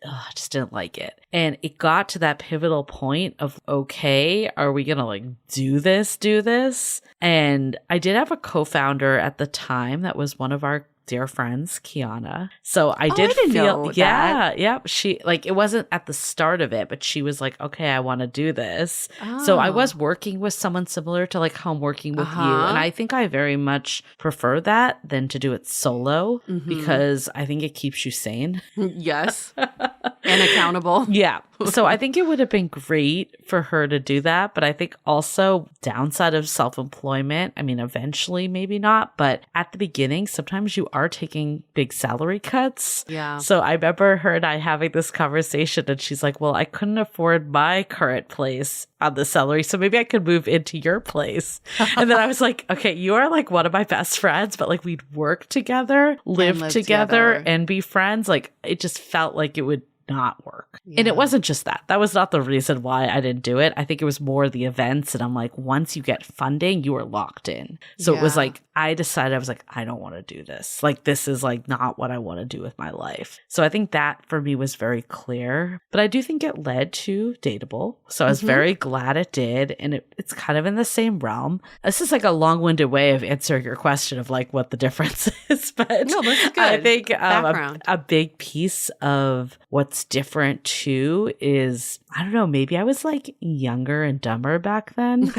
[SPEAKER 1] I just didn't like it. And it got to that pivotal point of, okay, are we going to like do this? And I did have a co-founder at the time that was one of our dear friends, Kiana. So I
[SPEAKER 2] didn't know that.
[SPEAKER 1] Yeah. She like, it wasn't at the start of it, but she was like, okay, I want to do this. So I was working with someone similar to like how I'm working with you. And I think I very much prefer that than to do it solo because I think it keeps you sane.
[SPEAKER 2] Yes. And accountable.
[SPEAKER 1] Yeah. So I think it would have been great for her to do that. But I think also downside of self-employment, I mean, eventually maybe not, but at the beginning, sometimes you are taking big salary cuts.
[SPEAKER 2] Yeah.
[SPEAKER 1] So I remember her and I having this conversation and she's like, well, I couldn't afford my current place on the salary. So maybe I could move into your place. And then I was like, okay, you are like one of my best friends, but like we'd work together, live together and be friends. Like it just felt like it would not work. Yeah. And it wasn't just that. That was not the reason why I didn't do it. I think it was more the events. And I'm like, once you get funding, you are locked in. So it was like, I decided, I was like, I don't want to do this. Like, this is like not what I want to do with my life. So I think that for me was very clear. But I do think it led to Dateable. So I was very glad it did. And it's kind of in the same realm. This is like a long-winded way of answering your question of like what the difference is. But
[SPEAKER 2] no, that's good.
[SPEAKER 1] I think a big piece of what's different too is, I don't know, maybe I was like younger and dumber back then.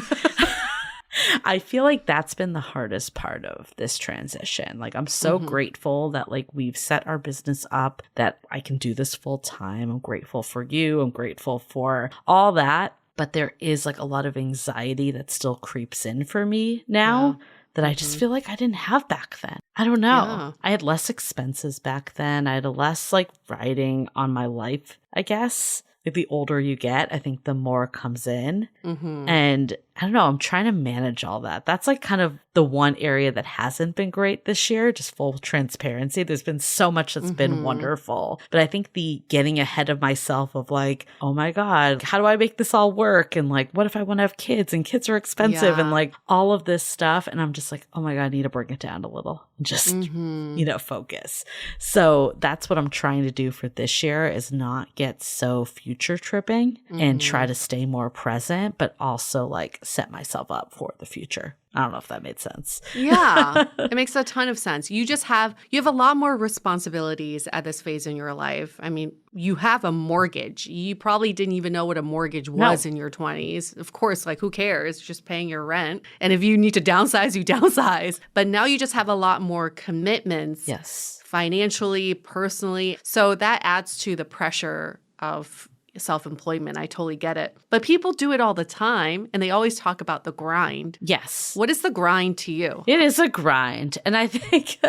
[SPEAKER 1] I feel like that's been the hardest part of this transition. Like, I'm so grateful that like we've set our business up, that I can do this full time. I'm grateful for you. I'm grateful for all that. But there is like a lot of anxiety that still creeps in for me now. Yeah. That I just feel like I didn't have back then. I don't know. Yeah. I had less expenses back then. I had less like riding on my life, I guess. Like the older you get, I think the more comes in. And I don't know, I'm trying to manage all that. That's like kind of the one area that hasn't been great this year, just full transparency. There's been so much that's been wonderful. But I think the getting ahead of myself of like, oh my God, how do I make this all work? And like, what if I want to have kids and kids are expensive and like all of this stuff. And I'm just like, oh my God, I need to bring it down a little and just, you know, focus. So that's what I'm trying to do for this year is not get so future tripping and try to stay more present, but also like set myself up for the future. I don't know if that made sense.
[SPEAKER 2] Yeah, it makes a ton of sense. You have a lot more responsibilities at this phase in your life. I mean, you have a mortgage. You probably didn't even know what a mortgage was in your 20s. Of course, like who cares? Just paying your rent. And if you need to downsize, you downsize. But now you just have a lot more commitments.
[SPEAKER 1] Yes.
[SPEAKER 2] Financially, personally. So that adds to the pressure of self-employment. I totally get it. But people do it all the time and they always talk about the grind.
[SPEAKER 1] Yes.
[SPEAKER 2] What is the grind to you?
[SPEAKER 1] It is a grind. And I think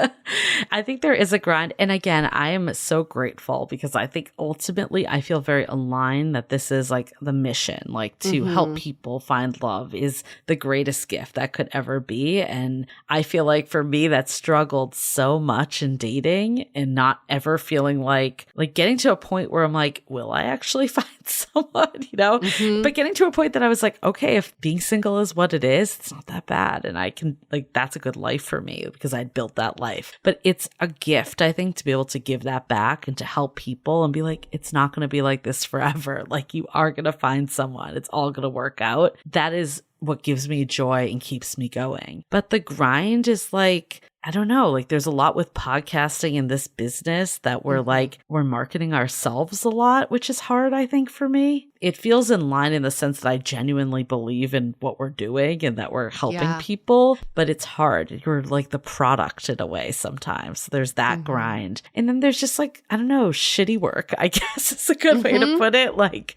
[SPEAKER 1] there is a grind. And again, I am so grateful because I think ultimately I feel very aligned that this is like the mission, like to help people find love is the greatest gift that could ever be. And I feel like for me that struggled so much in dating and not ever feeling like getting to a point where I'm like, will I actually find someone, you know? But getting to a point that I was like, okay, if being single is what it is, it's not that bad. And I can like, that's a good life for me because I'd built that life. But it's a gift, I think, to be able to give that back and to help people and be like, it's not going to be like this forever. Like you are going to find someone. It's all going to work out. That is what gives me joy and keeps me going. But the grind is like, I don't know, like there's a lot with podcasting in this business that we're we're marketing ourselves a lot, which is hard, I think, for me. It feels in line in the sense that I genuinely believe in what we're doing and that we're helping people, but it's hard. You're like the product in a way sometimes. So there's that grind. And then there's just like, I don't know, shitty work, I guess is a good way to put it. Like,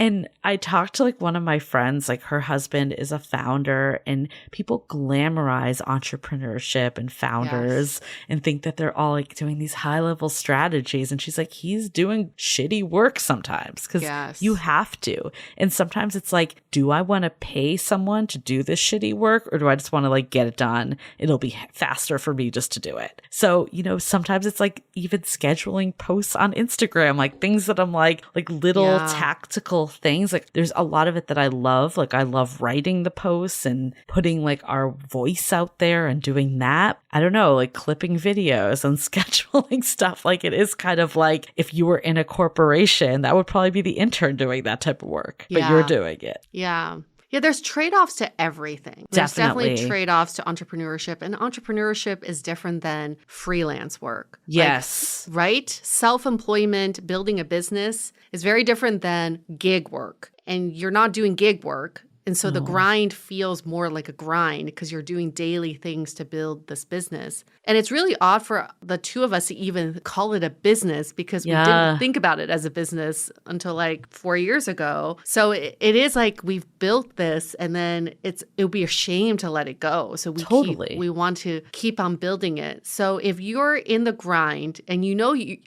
[SPEAKER 1] and I talked to like one of my friends, like her husband is a founder and people glamorize entrepreneurship and founders and think that they're all like doing these high level strategies. And she's like, he's doing shitty work sometimes because you have to. And sometimes it's like, do I want to pay someone to do this shitty work or do I just want to like get it done? It'll be faster for me just to do it. So, you know, sometimes it's like even scheduling posts on Instagram, like things that I'm like little tactical things. Like there's a lot of it that I love. Like I love writing the posts and putting like our voice out there and doing that. I don't know, like clipping videos and scheduling stuff. Like it is kind of like if you were in a corporation, that would probably be the intern doing that type of work, but you're doing it.
[SPEAKER 2] Yeah. Yeah, there's trade-offs to everything. There's definitely trade-offs to entrepreneurship, and entrepreneurship is different than freelance work.
[SPEAKER 1] Yes.
[SPEAKER 2] Like, right? Self-employment, building a business is very different than gig work. And you're not doing gig work. And so the grind feels more like a grind because you're doing daily things to build this business. And it's really odd for the two of us to even call it a business because we didn't think about it as a business until like 4 years ago. So it is like we've built this and then it would be a shame to let it go. So we want to keep on building it. So if you're in the grind and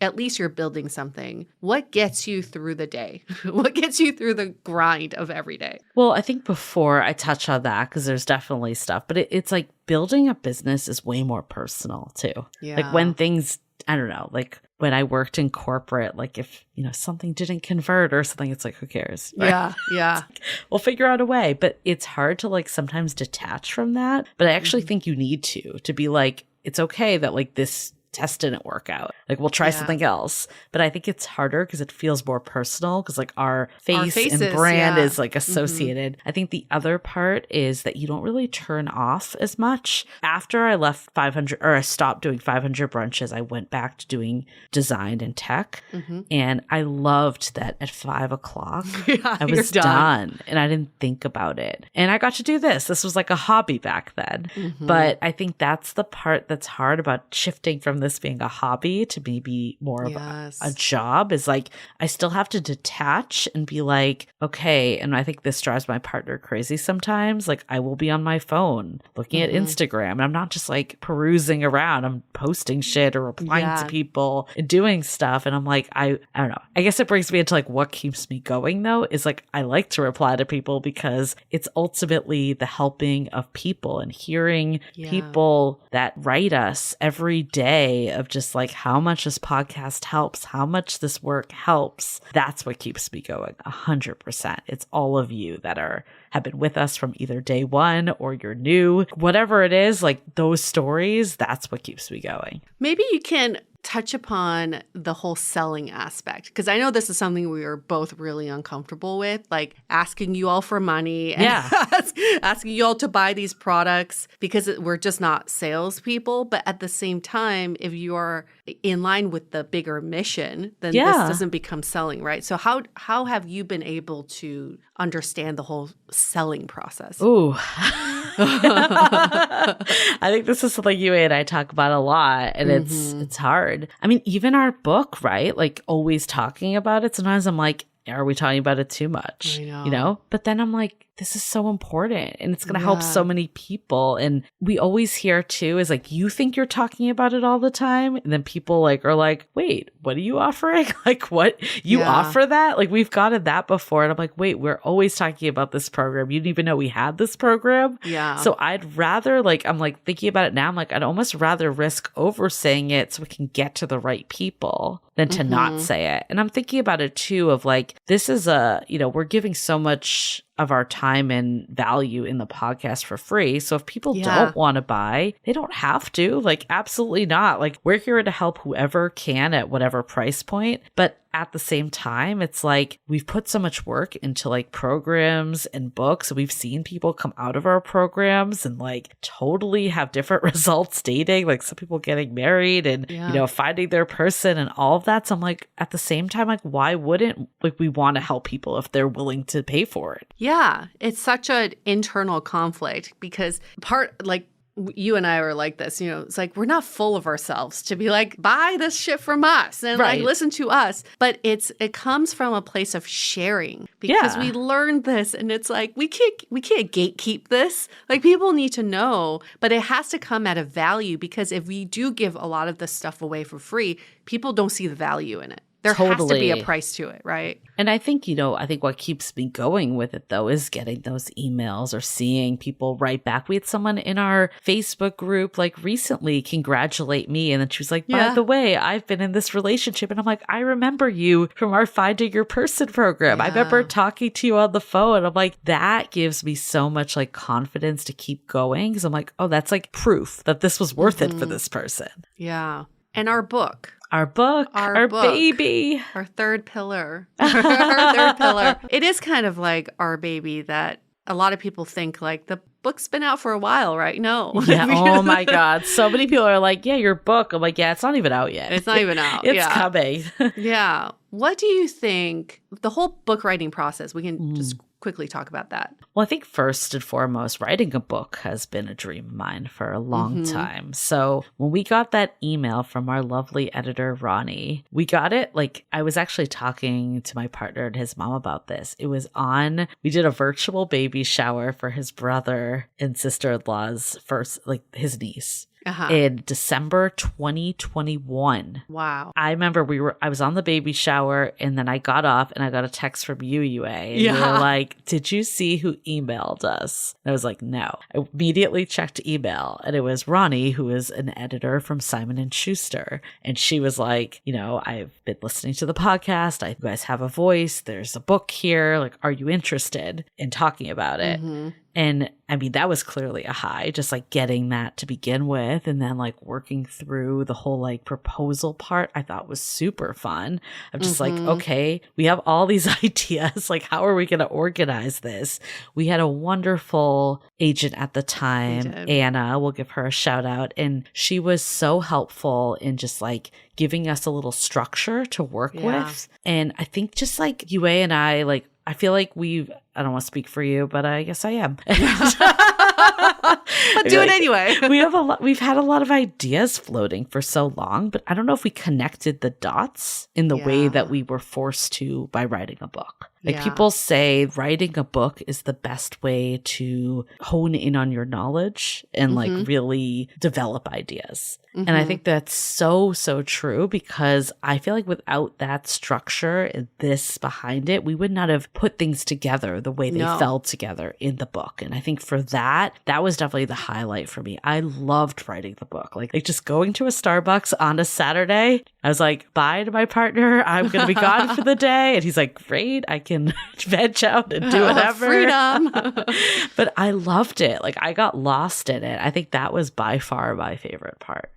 [SPEAKER 2] at least you're building something, what gets you through the day? What gets you through the grind of every day?
[SPEAKER 1] Well, I think before I touch on that, because there's definitely stuff, but it's like building a business is way more personal too.
[SPEAKER 2] Yeah.
[SPEAKER 1] Like when things, I don't know, like when I worked in corporate, like if, something didn't convert or something, it's like, who cares? Right?
[SPEAKER 2] Yeah.
[SPEAKER 1] Like, we'll figure out a way. But it's hard to like sometimes detach from that. But I actually think you need to be like, it's okay that like this test didn't work out. Like we'll try something else. But I think it's harder because it feels more personal because like our faces, and brand is like associated. I think the other part is that you don't really turn off as much. After I left 500 or I stopped doing 500 brunches, I went back to doing design and tech. And I loved that at 5 o'clock, I was done and I didn't think about it. And I got to do this. This was like a hobby back then. But I think that's the part that's hard about shifting from this being a hobby to maybe more of a job is like I still have to detach and be like, okay, and I think this drives my partner crazy sometimes. Like I will be on my phone looking at Instagram and I'm not just like perusing around. I'm posting shit or replying to people and doing stuff. And I'm like, I don't know. I guess it brings me into like what keeps me going though is like I like to reply to people because it's ultimately the helping of people and hearing people that write us every day of just like how much this podcast helps, how much this work helps. That's what keeps me going 100%. It's all of you that have been with us from either day one or you're new, whatever it is, like those stories, that's what keeps me going.
[SPEAKER 2] Maybe you can touch upon the whole selling aspect because I know this is something we are both really uncomfortable with, like asking you all for money and asking you all to buy these products because we're just not salespeople. But at the same time, if you are in line with the bigger mission, then this doesn't become selling, right? So how have you been able to understand the whole selling process?
[SPEAKER 1] Ooh. I think this is something you and I talk about a lot and it's hard. I mean, even our book, right? Like always talking about it. Sometimes I'm like, are we talking about it too much?
[SPEAKER 2] I know.
[SPEAKER 1] But then I'm like, this is so important and it's going to help so many people. And we always hear too is like, you think you're talking about it all the time. And then people like are like, wait, what are you offering? Like what you offer that? Like we've gotten that before. And I'm like, wait, we're always talking about this program. You didn't even know we had this program.
[SPEAKER 2] Yeah.
[SPEAKER 1] So I'd rather I'm like thinking about it now. I'm like, I'd almost rather risk oversaying it so we can get to the right people than to not say it. And I'm thinking about it too of like, this is we're giving so much of our time and value in the podcast for free. So if people don't want to buy, they don't have to. Like, absolutely not. Like, we're here to help whoever can at whatever price point. But at the same time, it's like we've put so much work into like programs and books. We've seen people come out of our programs and like totally have different results dating, like some people getting married and, finding their person and all of that. So I'm like, at the same time, like, why wouldn't we want to help people if they're willing to pay for it?
[SPEAKER 2] Yeah, it's such an internal conflict because you and I are like this, it's like we're not full of ourselves to be like, buy this shit from us and like listen to us. But it comes from a place of sharing because we learned this and it's like we can't gatekeep this. Like people need to know, but it has to come at a value because if we do give a lot of this stuff away for free, people don't see the value in it. There has to be a
[SPEAKER 1] Totally.
[SPEAKER 2] price to it, right?
[SPEAKER 1] And I think, I think what keeps me going with it though is getting those emails or seeing people write back. We had someone in our Facebook group like recently congratulate me. And then she was like, by
[SPEAKER 2] Yeah.
[SPEAKER 1] the way, I've been in this relationship. And I'm like, I remember you from our Finding Your Person program. I remember
[SPEAKER 2] Yeah.
[SPEAKER 1] talking to you on the phone. I'm like, that gives me so much like confidence to keep going. Cause I'm like, oh, that's like proof that this was worth it for this person.
[SPEAKER 2] Yeah. And our book.
[SPEAKER 1] Our book, our
[SPEAKER 2] book.
[SPEAKER 1] baby.
[SPEAKER 2] Our third pillar. Our third pillar. It is kind of like our baby that a lot of people think like the book's been out for a while, right? No.
[SPEAKER 1] Yeah. Oh my God. So many people are like, yeah, your book. I'm like, yeah, it's not even out yet.
[SPEAKER 2] It's not even out.
[SPEAKER 1] It's
[SPEAKER 2] Yeah.
[SPEAKER 1] coming.
[SPEAKER 2] Yeah. What do you think the whole book writing process? We can just quickly talk about that.
[SPEAKER 1] Well, I think first and foremost, writing a book has been a dream of mine for a long time. So when we got that email from our lovely editor, Ronnie, we got it like I was actually talking to my partner and his mom about this. It was we did a virtual baby shower for his brother and sister-in-law's first, like his niece. In December 2021.
[SPEAKER 2] Wow.
[SPEAKER 1] I remember I was on the baby shower and then I got off and I got a text from you, Yue. And you were like, did you see who emailed us? And I was like, no. I immediately checked email and it was Ronnie, who is an editor from Simon & Schuster. And she was like, I've been listening to the podcast. You guys have a voice. There's a book here. Like, are you interested in talking about it? And I mean, that was clearly a high, just like getting that to begin with. And then like working through the whole like proposal part, I thought was super fun. I'm just like, okay, we have all these ideas. Like, how are we going to organize this? We had a wonderful agent at the time, Anna, we'll give her a shout out. And she was so helpful in just like giving us a little structure to work with. And I think just like Yue and I feel like I don't want to speak for you, but I guess I am.
[SPEAKER 2] But do it anyway.
[SPEAKER 1] We've had a lot of ideas floating for so long, but I don't know if we connected the dots in the way that we were forced to by writing a book. Like people say writing a book is the best way to hone in on your knowledge and like really develop ideas. And I think that's so, so true because I feel like without that structure and this behind it, we would not have put things together the way they fell together in the book. And I think for that was definitely the highlight for me. I loved writing the book. Like just going to a Starbucks on a Saturday, I was like, bye to my partner. I'm going to be gone for the day. And he's like, great, I can veg out and do whatever.
[SPEAKER 2] Freedom.
[SPEAKER 1] But I loved it. Like I got lost in it. I think that was by far my favorite part.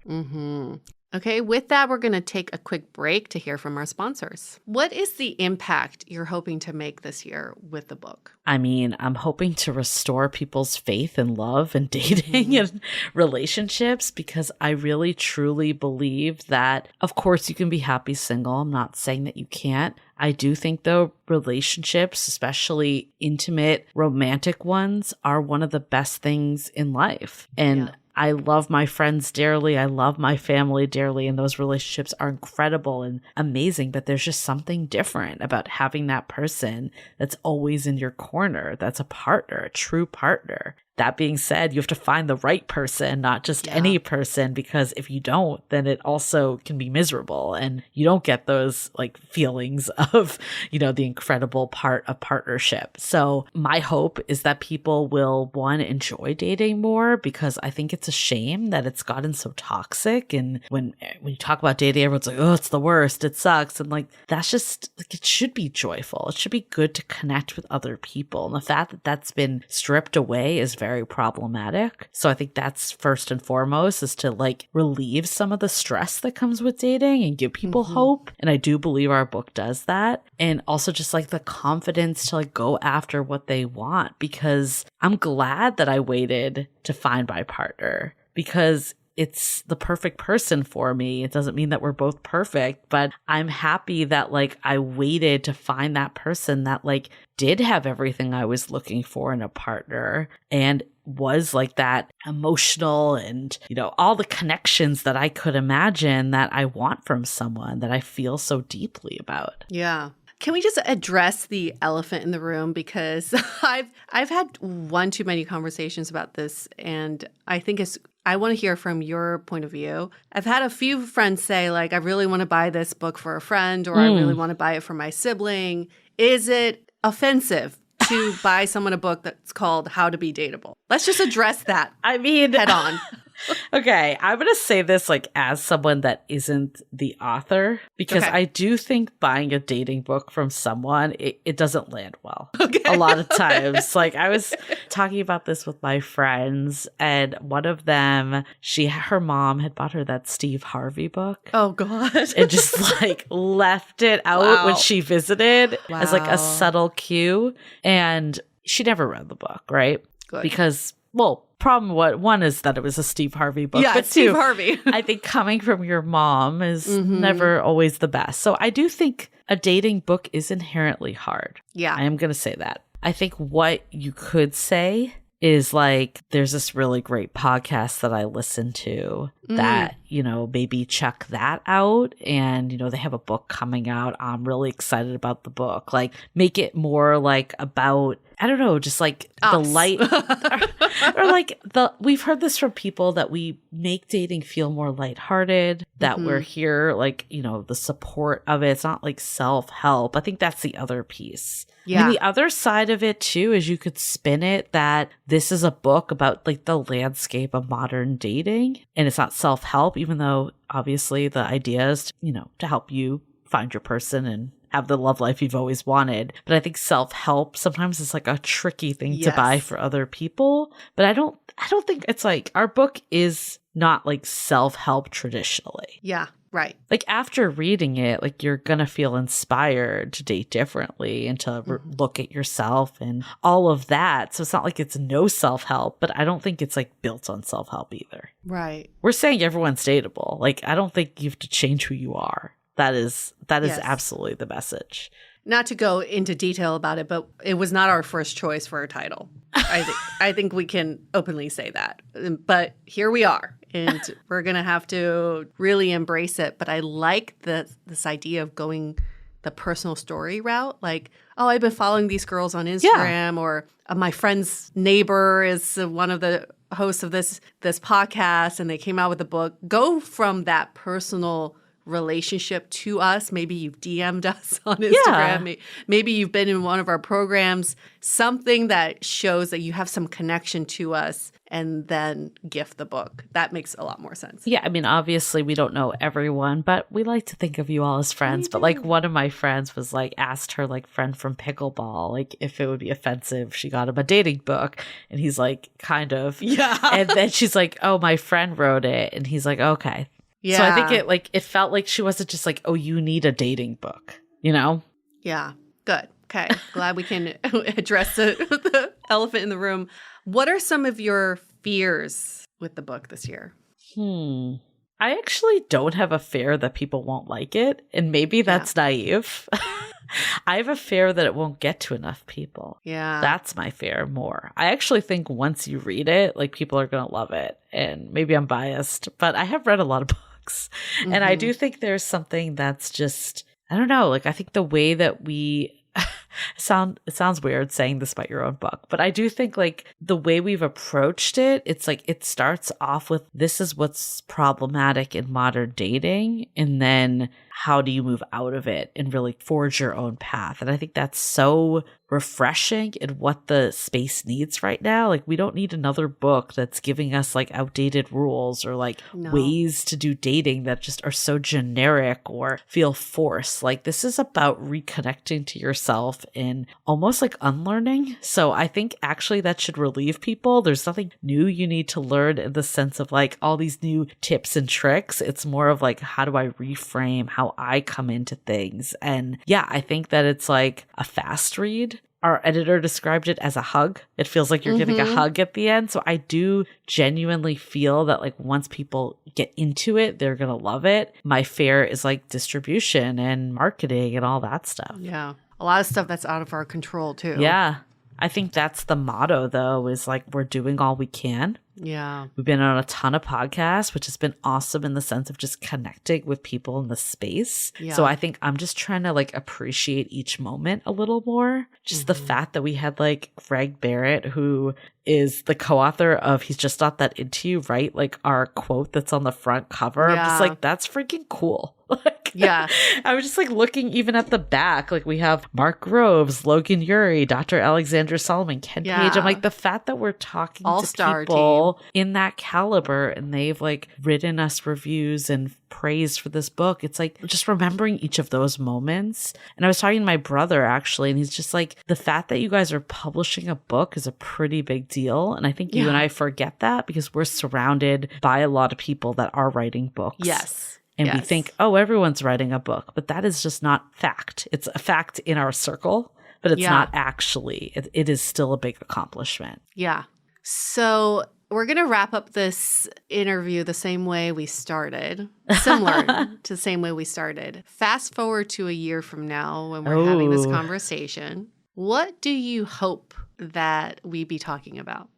[SPEAKER 2] Okay, with that, we're going to take a quick break to hear from our sponsors. What is the impact you're hoping to make this year with the book?
[SPEAKER 1] I mean, I'm hoping to restore people's faith in love and dating and relationships because I really, truly believe that, of course, you can be happy single. I'm not saying that you can't. I do think, though, relationships, especially intimate, romantic ones, are one of the best things in life. And I love my friends dearly. I love my family dearly. And those relationships are incredible and amazing. But there's just something different about having that person that's always in your corner, that's a partner, a true partner. That being said, you have to find the right person, not just any person, because if you don't, then it also can be miserable and you don't get those like feelings of, the incredible part of partnership. So my hope is that people will, one, enjoy dating more because I think it's a shame that it's gotten so toxic. And when you talk about dating, everyone's like, oh, it's the worst. It sucks. And like, that's just like, it should be joyful. It should be good to connect with other people. And the fact that that's been stripped away is very problematic. So I think that's first and foremost is to like relieve some of the stress that comes with dating and give people hope. And I do believe our book does that. And also just like the confidence to like go after what they want because I'm glad that I waited to find my partner because it's the perfect person for me. It doesn't mean that we're both perfect, but I'm happy that like I waited to find that person that like did have everything I was looking for in a partner and was like that emotional and, all the connections that I could imagine that I want from someone that I feel so deeply about.
[SPEAKER 2] Yeah. Can we just address the elephant in the room? Because I've had one too many conversations about this, and I think it's I want to hear from your point of view. I've had a few friends say, like, I really want to buy this book for a friend, or I really want to buy it for my sibling. Is it offensive to buy someone a book that's called How to Be Dateable? Let's just address that.
[SPEAKER 1] I mean,
[SPEAKER 2] head on.
[SPEAKER 1] Okay, I'm going to say this like as someone that isn't the author, because I do think buying a dating book from someone, it doesn't land well. A lot of times. Like I was talking about this with my friends, and one of them, her mom had bought her that Steve Harvey book.
[SPEAKER 2] Oh God.
[SPEAKER 1] And just like left it out when she visited as like a subtle cue. And she never read the book, right?
[SPEAKER 2] Good.
[SPEAKER 1] Because, well, one is that it was a Steve Harvey book.
[SPEAKER 2] Yeah,
[SPEAKER 1] but
[SPEAKER 2] Steve
[SPEAKER 1] two,
[SPEAKER 2] Harvey.
[SPEAKER 1] I think coming from your mom is never always the best. So I do think a dating book is inherently hard. Yeah. I am going to say that. I think what you could say is like, there's this really great podcast that I listen to that, you know, maybe check that out. And, you know, they have a book coming out. I'm really excited about the book. Like, make it more like about, I don't know, just like the light or like we've heard this from people that we make dating feel more lighthearted, that we're here, like, you know, the support of it. It's not like self-help. I think that's the other piece. Yeah. And the other side of it too is you could spin it that this is a book about like the landscape of modern dating, and it's not self-help, even though obviously the idea is, you know, to help you find your person and have the love life you've always wanted. But I think self-help sometimes is like a tricky thing to buy for other people. But I don't think it's like, our book is not like self-help traditionally.
[SPEAKER 2] Yeah. Right.
[SPEAKER 1] Like after reading it, like you're going to feel inspired to date differently and to look at yourself and all of that. So it's not like it's no self-help, but I don't think it's like built on self-help either.
[SPEAKER 2] Right.
[SPEAKER 1] We're saying everyone's dateable. Like I don't think you have to change who you are. That is absolutely the message.
[SPEAKER 2] Not to go into detail about it, but it was not our first choice for a title. I think we can openly say that. But here we are. And we're going to have to really embrace it. But I like this idea of going the personal story route. Like, oh, I've been following these girls on Instagram, or my friend's neighbor is one of the hosts of this podcast, and they came out with a book. Go from that personal relationship to us. Maybe you've DM'd us on Instagram. Yeah. Maybe you've been in one of our programs. Something that shows that you have some connection to us, and then gift the book. That makes a lot more sense.
[SPEAKER 1] Yeah, I mean, obviously we don't know everyone, but we like to think of you all as friends. But like one of my friends was like, asked her like friend from pickleball, like if it would be offensive, she got him a dating book. And he's like, kind of. Yeah. And then she's like, oh, my friend wrote it. And he's like, okay. Yeah. So I think it felt like she wasn't just like, oh, you need a dating book, you know?
[SPEAKER 2] Yeah. Good. Okay. Glad we can address the elephant in the room. What are some of your fears with the book this year?
[SPEAKER 1] I actually don't have a fear that people won't like it. And maybe that's naive. I have a fear that it won't get to enough people. Yeah. That's my fear more. I actually think once you read it, like people are going to love it. And maybe I'm biased, but I have read a lot of books. And I do think there's something that's just, I don't know, like I think the way that we it sounds weird saying this about your own book, but I do think like the way we've approached it, it's like it starts off with this is what's problematic in modern dating, and then how do you move out of it and really forge your own path. And I think that's so refreshing in what the space needs right now. Like we don't need another book that's giving us like outdated rules or like ways to do dating that just are so generic or feel forced. Like this is about reconnecting to yourself and almost like unlearning. So I think actually that should relieve people. There's nothing new you need to learn in the sense of like all these new tips and tricks. It's more of like, how do I reframe how I come into things? And yeah, I think that it's like a fast read. Our editor described it as a hug. It feels like you're getting a hug at the end. So I do genuinely feel that like once people get into it, they're going to love it. My fear is like distribution and marketing and all that stuff.
[SPEAKER 2] Yeah. A lot of stuff that's out of our control too.
[SPEAKER 1] Yeah. I think that's the motto, though, is like we're doing all we can.
[SPEAKER 2] Yeah.
[SPEAKER 1] We've been on a ton of podcasts, which has been awesome in the sense of just connecting with people in the space.
[SPEAKER 2] Yeah.
[SPEAKER 1] So I think I'm just trying to like appreciate each moment a little more. Just the fact that we had like Greg Barrett, who is the co-author of He's Just Not That Into You, right? Like our quote that's on the front cover. I'm just like, that's freaking cool. Like,
[SPEAKER 2] yeah.
[SPEAKER 1] I was just like looking even at the back. Like we have Mark Groves, Logan Ury, Dr. Alexander Solomon, Ken Page. I'm like, the fact that we're talking
[SPEAKER 2] All-star
[SPEAKER 1] to people
[SPEAKER 2] team
[SPEAKER 1] in that caliber and they've like written us reviews and praise for this book. It's like just remembering each of those moments. And I was talking to my brother actually, and he's just like, the fact that you guys are publishing a book is a pretty big deal. And I think you and I forget that because we're surrounded by a lot of people that are writing books.
[SPEAKER 2] Yes.
[SPEAKER 1] And we think, oh, everyone's writing a book, but that is just not fact. It's a fact in our circle, but it's not actually. It is still a big accomplishment.
[SPEAKER 2] Yeah. So we're going to wrap up this interview the same way we started, similar to the same way we started. Fast forward to a year from now when we're having this conversation. What do you hope that we be talking about?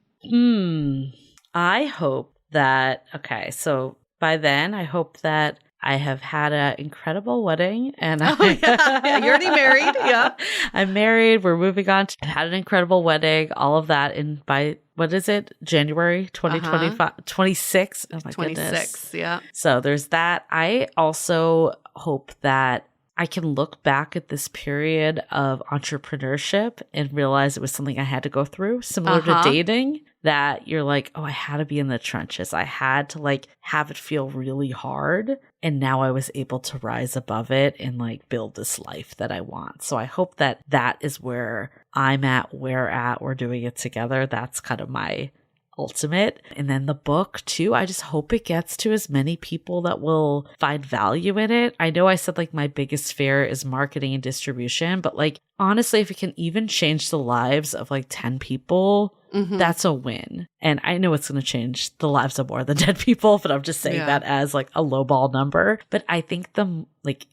[SPEAKER 1] I hope that, okay, so by then I hope that I have had an incredible wedding and
[SPEAKER 2] you're already married. Yeah.
[SPEAKER 1] I'm married. We're moving on. I had an incredible wedding, all of that. And by, what is it? January 2025, 26. Oh my
[SPEAKER 2] 26,
[SPEAKER 1] goodness.
[SPEAKER 2] Yeah.
[SPEAKER 1] So there's that. I also hope that I can look back at this period of entrepreneurship and realize it was something I had to go through, similar to dating, that you're like, oh, I had to be in the trenches. I had to like have it feel really hard. And now I was able to rise above it and like build this life that I want. So I hope that that is where I'm at, we're doing it together. That's kind of my ultimate. And then the book too, I just hope it gets to as many people that will find value in it. I know I said like my biggest fear is marketing and distribution, but like honestly, if it can even change the lives of like 10 people, that's a win. And I know it's going to change the lives of more than 10 people, but I'm just saying that as like a lowball number. But I think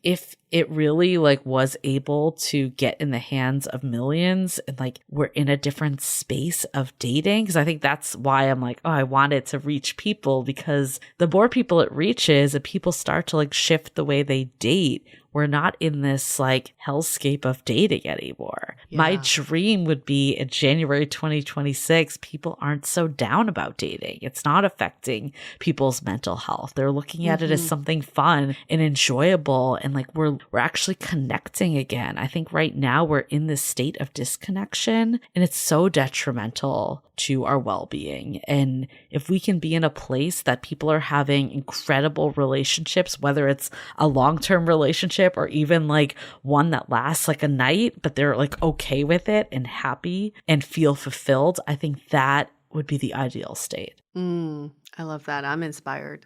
[SPEAKER 1] if it really like was able to get in the hands of millions and like we're in a different space of dating, because I think that's why I'm like, oh, I want it to reach people, because the more people it reaches and people start to like shift the way they date, we're not in this like hellscape of dating anymore. Yeah. My dream would be in January 2026, people aren't so down about dating. It's not affecting people's mental health. They're looking at it as something fun and enjoyable. And like we're actually connecting again. I think right now we're in this state of disconnection and it's so detrimental to our well-being. And if we can be in a place that people are having incredible relationships, whether it's a long-term relationship or even like one that lasts like a night, but they're like okay with it and happy and feel fulfilled, I think that would be the ideal state.
[SPEAKER 2] I love that. I'm inspired.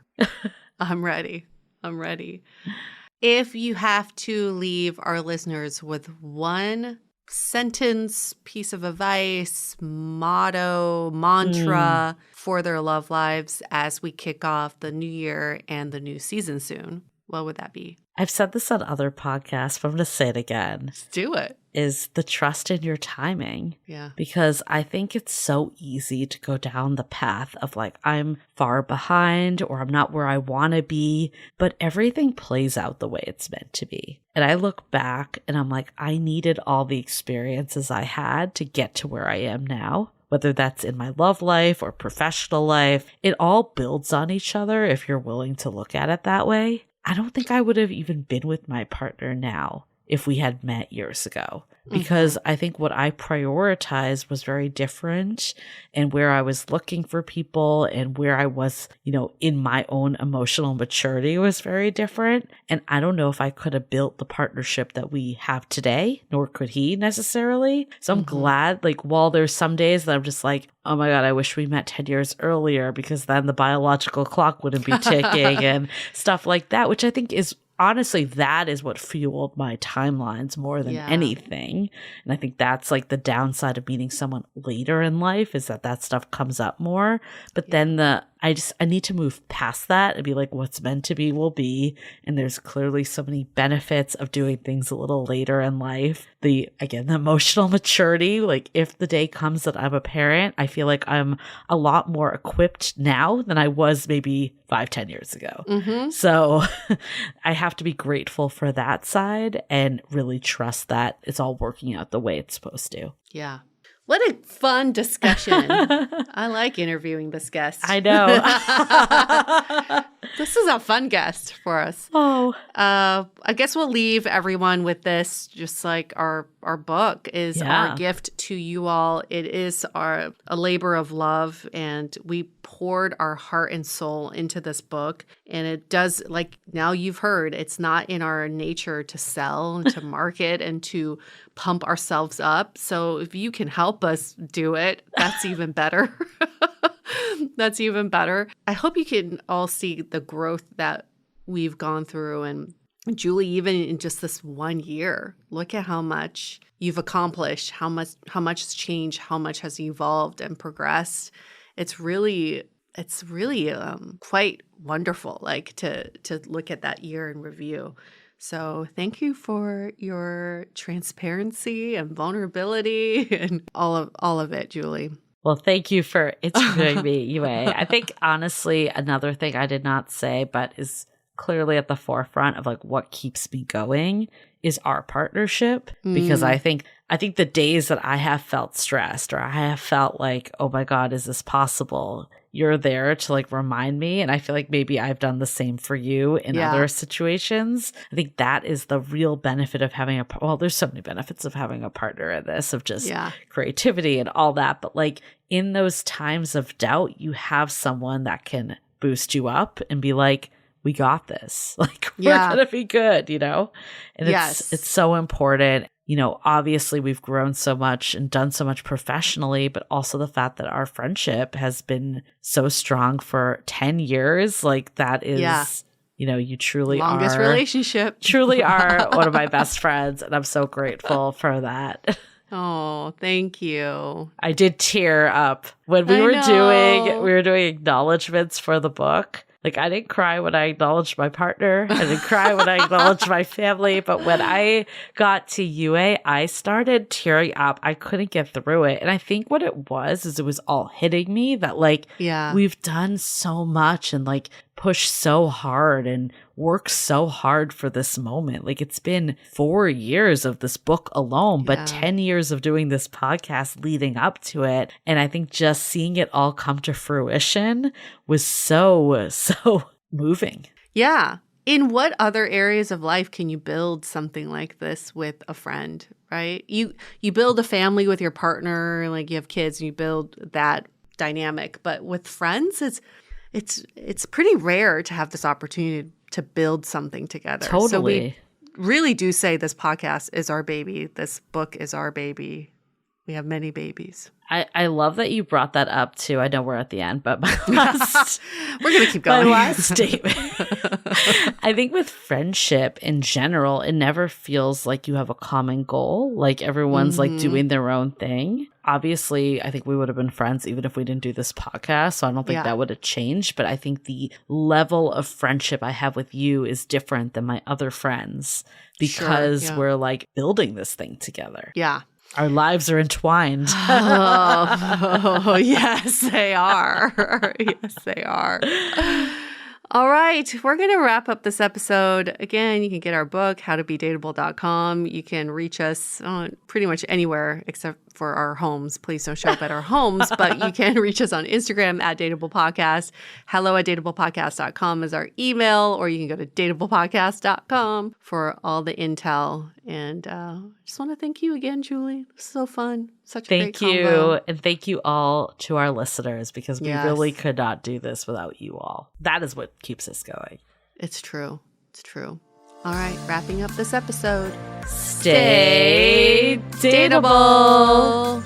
[SPEAKER 2] I'm ready. If you have to leave our listeners with one sentence, piece of advice, motto, mantra for their love lives as we kick off the new year and the new season soon, what would that be?
[SPEAKER 1] I've said this on other podcasts, but I'm going to say it again.
[SPEAKER 2] Let's do it.
[SPEAKER 1] Is the trust in your timing.
[SPEAKER 2] Yeah.
[SPEAKER 1] Because I think it's so easy to go down the path of like, I'm far behind or I'm not where I want to be, but everything plays out the way it's meant to be. And I look back and I'm like, I needed all the experiences I had to get to where I am now. Whether that's in my love life or professional life, it all builds on each other if you're willing to look at it that way. I don't think I would have even been with my partner now if we had met years ago, because I think what I prioritized was very different, and where I was looking for people and where I was, in my own emotional maturity was very different. And I don't know if I could have built the partnership that we have today, nor could he necessarily. So I'm glad, like, while there's some days that I'm just like, oh my God, I wish we met 10 years earlier, because then the biological clock wouldn't be ticking and stuff like that, which I think is honestly, that is what fueled my timelines more than anything. And I think that's like the downside of meeting someone later in life, is that stuff comes up more. But then the I need to move past that and be like, what's meant to be will be. And there's clearly so many benefits of doing things a little later in life. The emotional maturity, like if the day comes that I'm a parent, I feel like I'm a lot more equipped now than I was maybe 5-10 years ago.
[SPEAKER 2] Mm-hmm.
[SPEAKER 1] So I have to be grateful for that side and really trust that it's all working out the way it's supposed to.
[SPEAKER 2] Yeah. What a fun discussion. I like interviewing this guest.
[SPEAKER 1] I know.
[SPEAKER 2] This is a fun guest for us.
[SPEAKER 1] Oh.
[SPEAKER 2] I guess we'll leave everyone with this, just like our book is our gift to you all. It is a labor of love, and we poured our heart and soul into this book. And it does, like now you've heard, it's not in our nature to sell and to market and to pump ourselves up. So if you can help us do it, that's even better. That's even better. I hope you can all see the growth that we've gone through. And Julie, even in just this 1 year, look at how much you've accomplished, how much has changed, how much has evolved and progressed. It's really quite wonderful, like to look at that year in review. So thank you for your transparency and vulnerability and all of it, Julie.
[SPEAKER 1] Well, thank you for interviewing me, Yue. I think, honestly, another thing I did not say, but is clearly at the forefront of like what keeps me going is our partnership. Because I think the days that I have felt stressed or I have felt like, oh my God, is this possible? You're there to like remind me. And I feel like maybe I've done the same for you in other situations. I think that is the real benefit of having there's so many benefits of having a partner in this, of just creativity and all that. But like in those times of doubt, you have someone that can boost you up and be like, we got this. Like, we're going to be good, And it's so important. Obviously we've grown so much and done so much professionally, but also the fact that our friendship has been so strong for 10 years. Like that is, you truly
[SPEAKER 2] longest relationship.
[SPEAKER 1] Truly are one of my best friends. And I'm so grateful for that.
[SPEAKER 2] Oh, thank you.
[SPEAKER 1] I did tear up when we were doing acknowledgments for the book. Like, I didn't cry when I acknowledged my partner. I didn't cry when I acknowledged my family. But when I got to Yue, I started tearing up. I couldn't get through it. And I think what it was is it was all hitting me that, like, we've done so much and, like, pushed so hard and worked so hard for this moment. Like, it's been 4 years of this book alone, but 10 years of doing this podcast leading up to it. And I think just seeing it all come to fruition was so moving. Yeah.
[SPEAKER 2] In what other areas of life can you build something like this with a friend, right? You build a family with your partner, like you have kids and you build that dynamic. But with friends, it's pretty rare to have this opportunity to build something together.
[SPEAKER 1] Totally.
[SPEAKER 2] So we really do say this podcast is our baby. This book is our baby. We have many babies.
[SPEAKER 1] I love that you brought that up too. I know we're at the end, but my last
[SPEAKER 2] we're going to keep going.
[SPEAKER 1] My last statement. I think with friendship in general, it never feels like you have a common goal. Like everyone's like doing their own thing. Obviously, I think we would have been friends even if we didn't do this podcast. So I don't think that would have changed. But I think the level of friendship I have with you is different than my other friends because we're like building this thing together.
[SPEAKER 2] Yeah.
[SPEAKER 1] Our lives are entwined.
[SPEAKER 2] Oh, yes, they are. Yes, they are. All right. We're going to wrap up this episode. Again, you can get our book, howtobedateable.com. You can reach us pretty much anywhere except for our homes. Please don't show up at our homes, but you can reach us on Instagram at Dateable Podcast. hello@dateablepodcast.com is our email, or you can go to dateablepodcast.com for all the intel. And just want to thank you again, Julie. It was so fun. Such a great combo. Thank you.
[SPEAKER 1] And thank you all to our listeners because we really could not do this without you all. That is what keeps us going.
[SPEAKER 2] It's true. It's true. All right. Wrapping up this episode.
[SPEAKER 1] Stay dateable.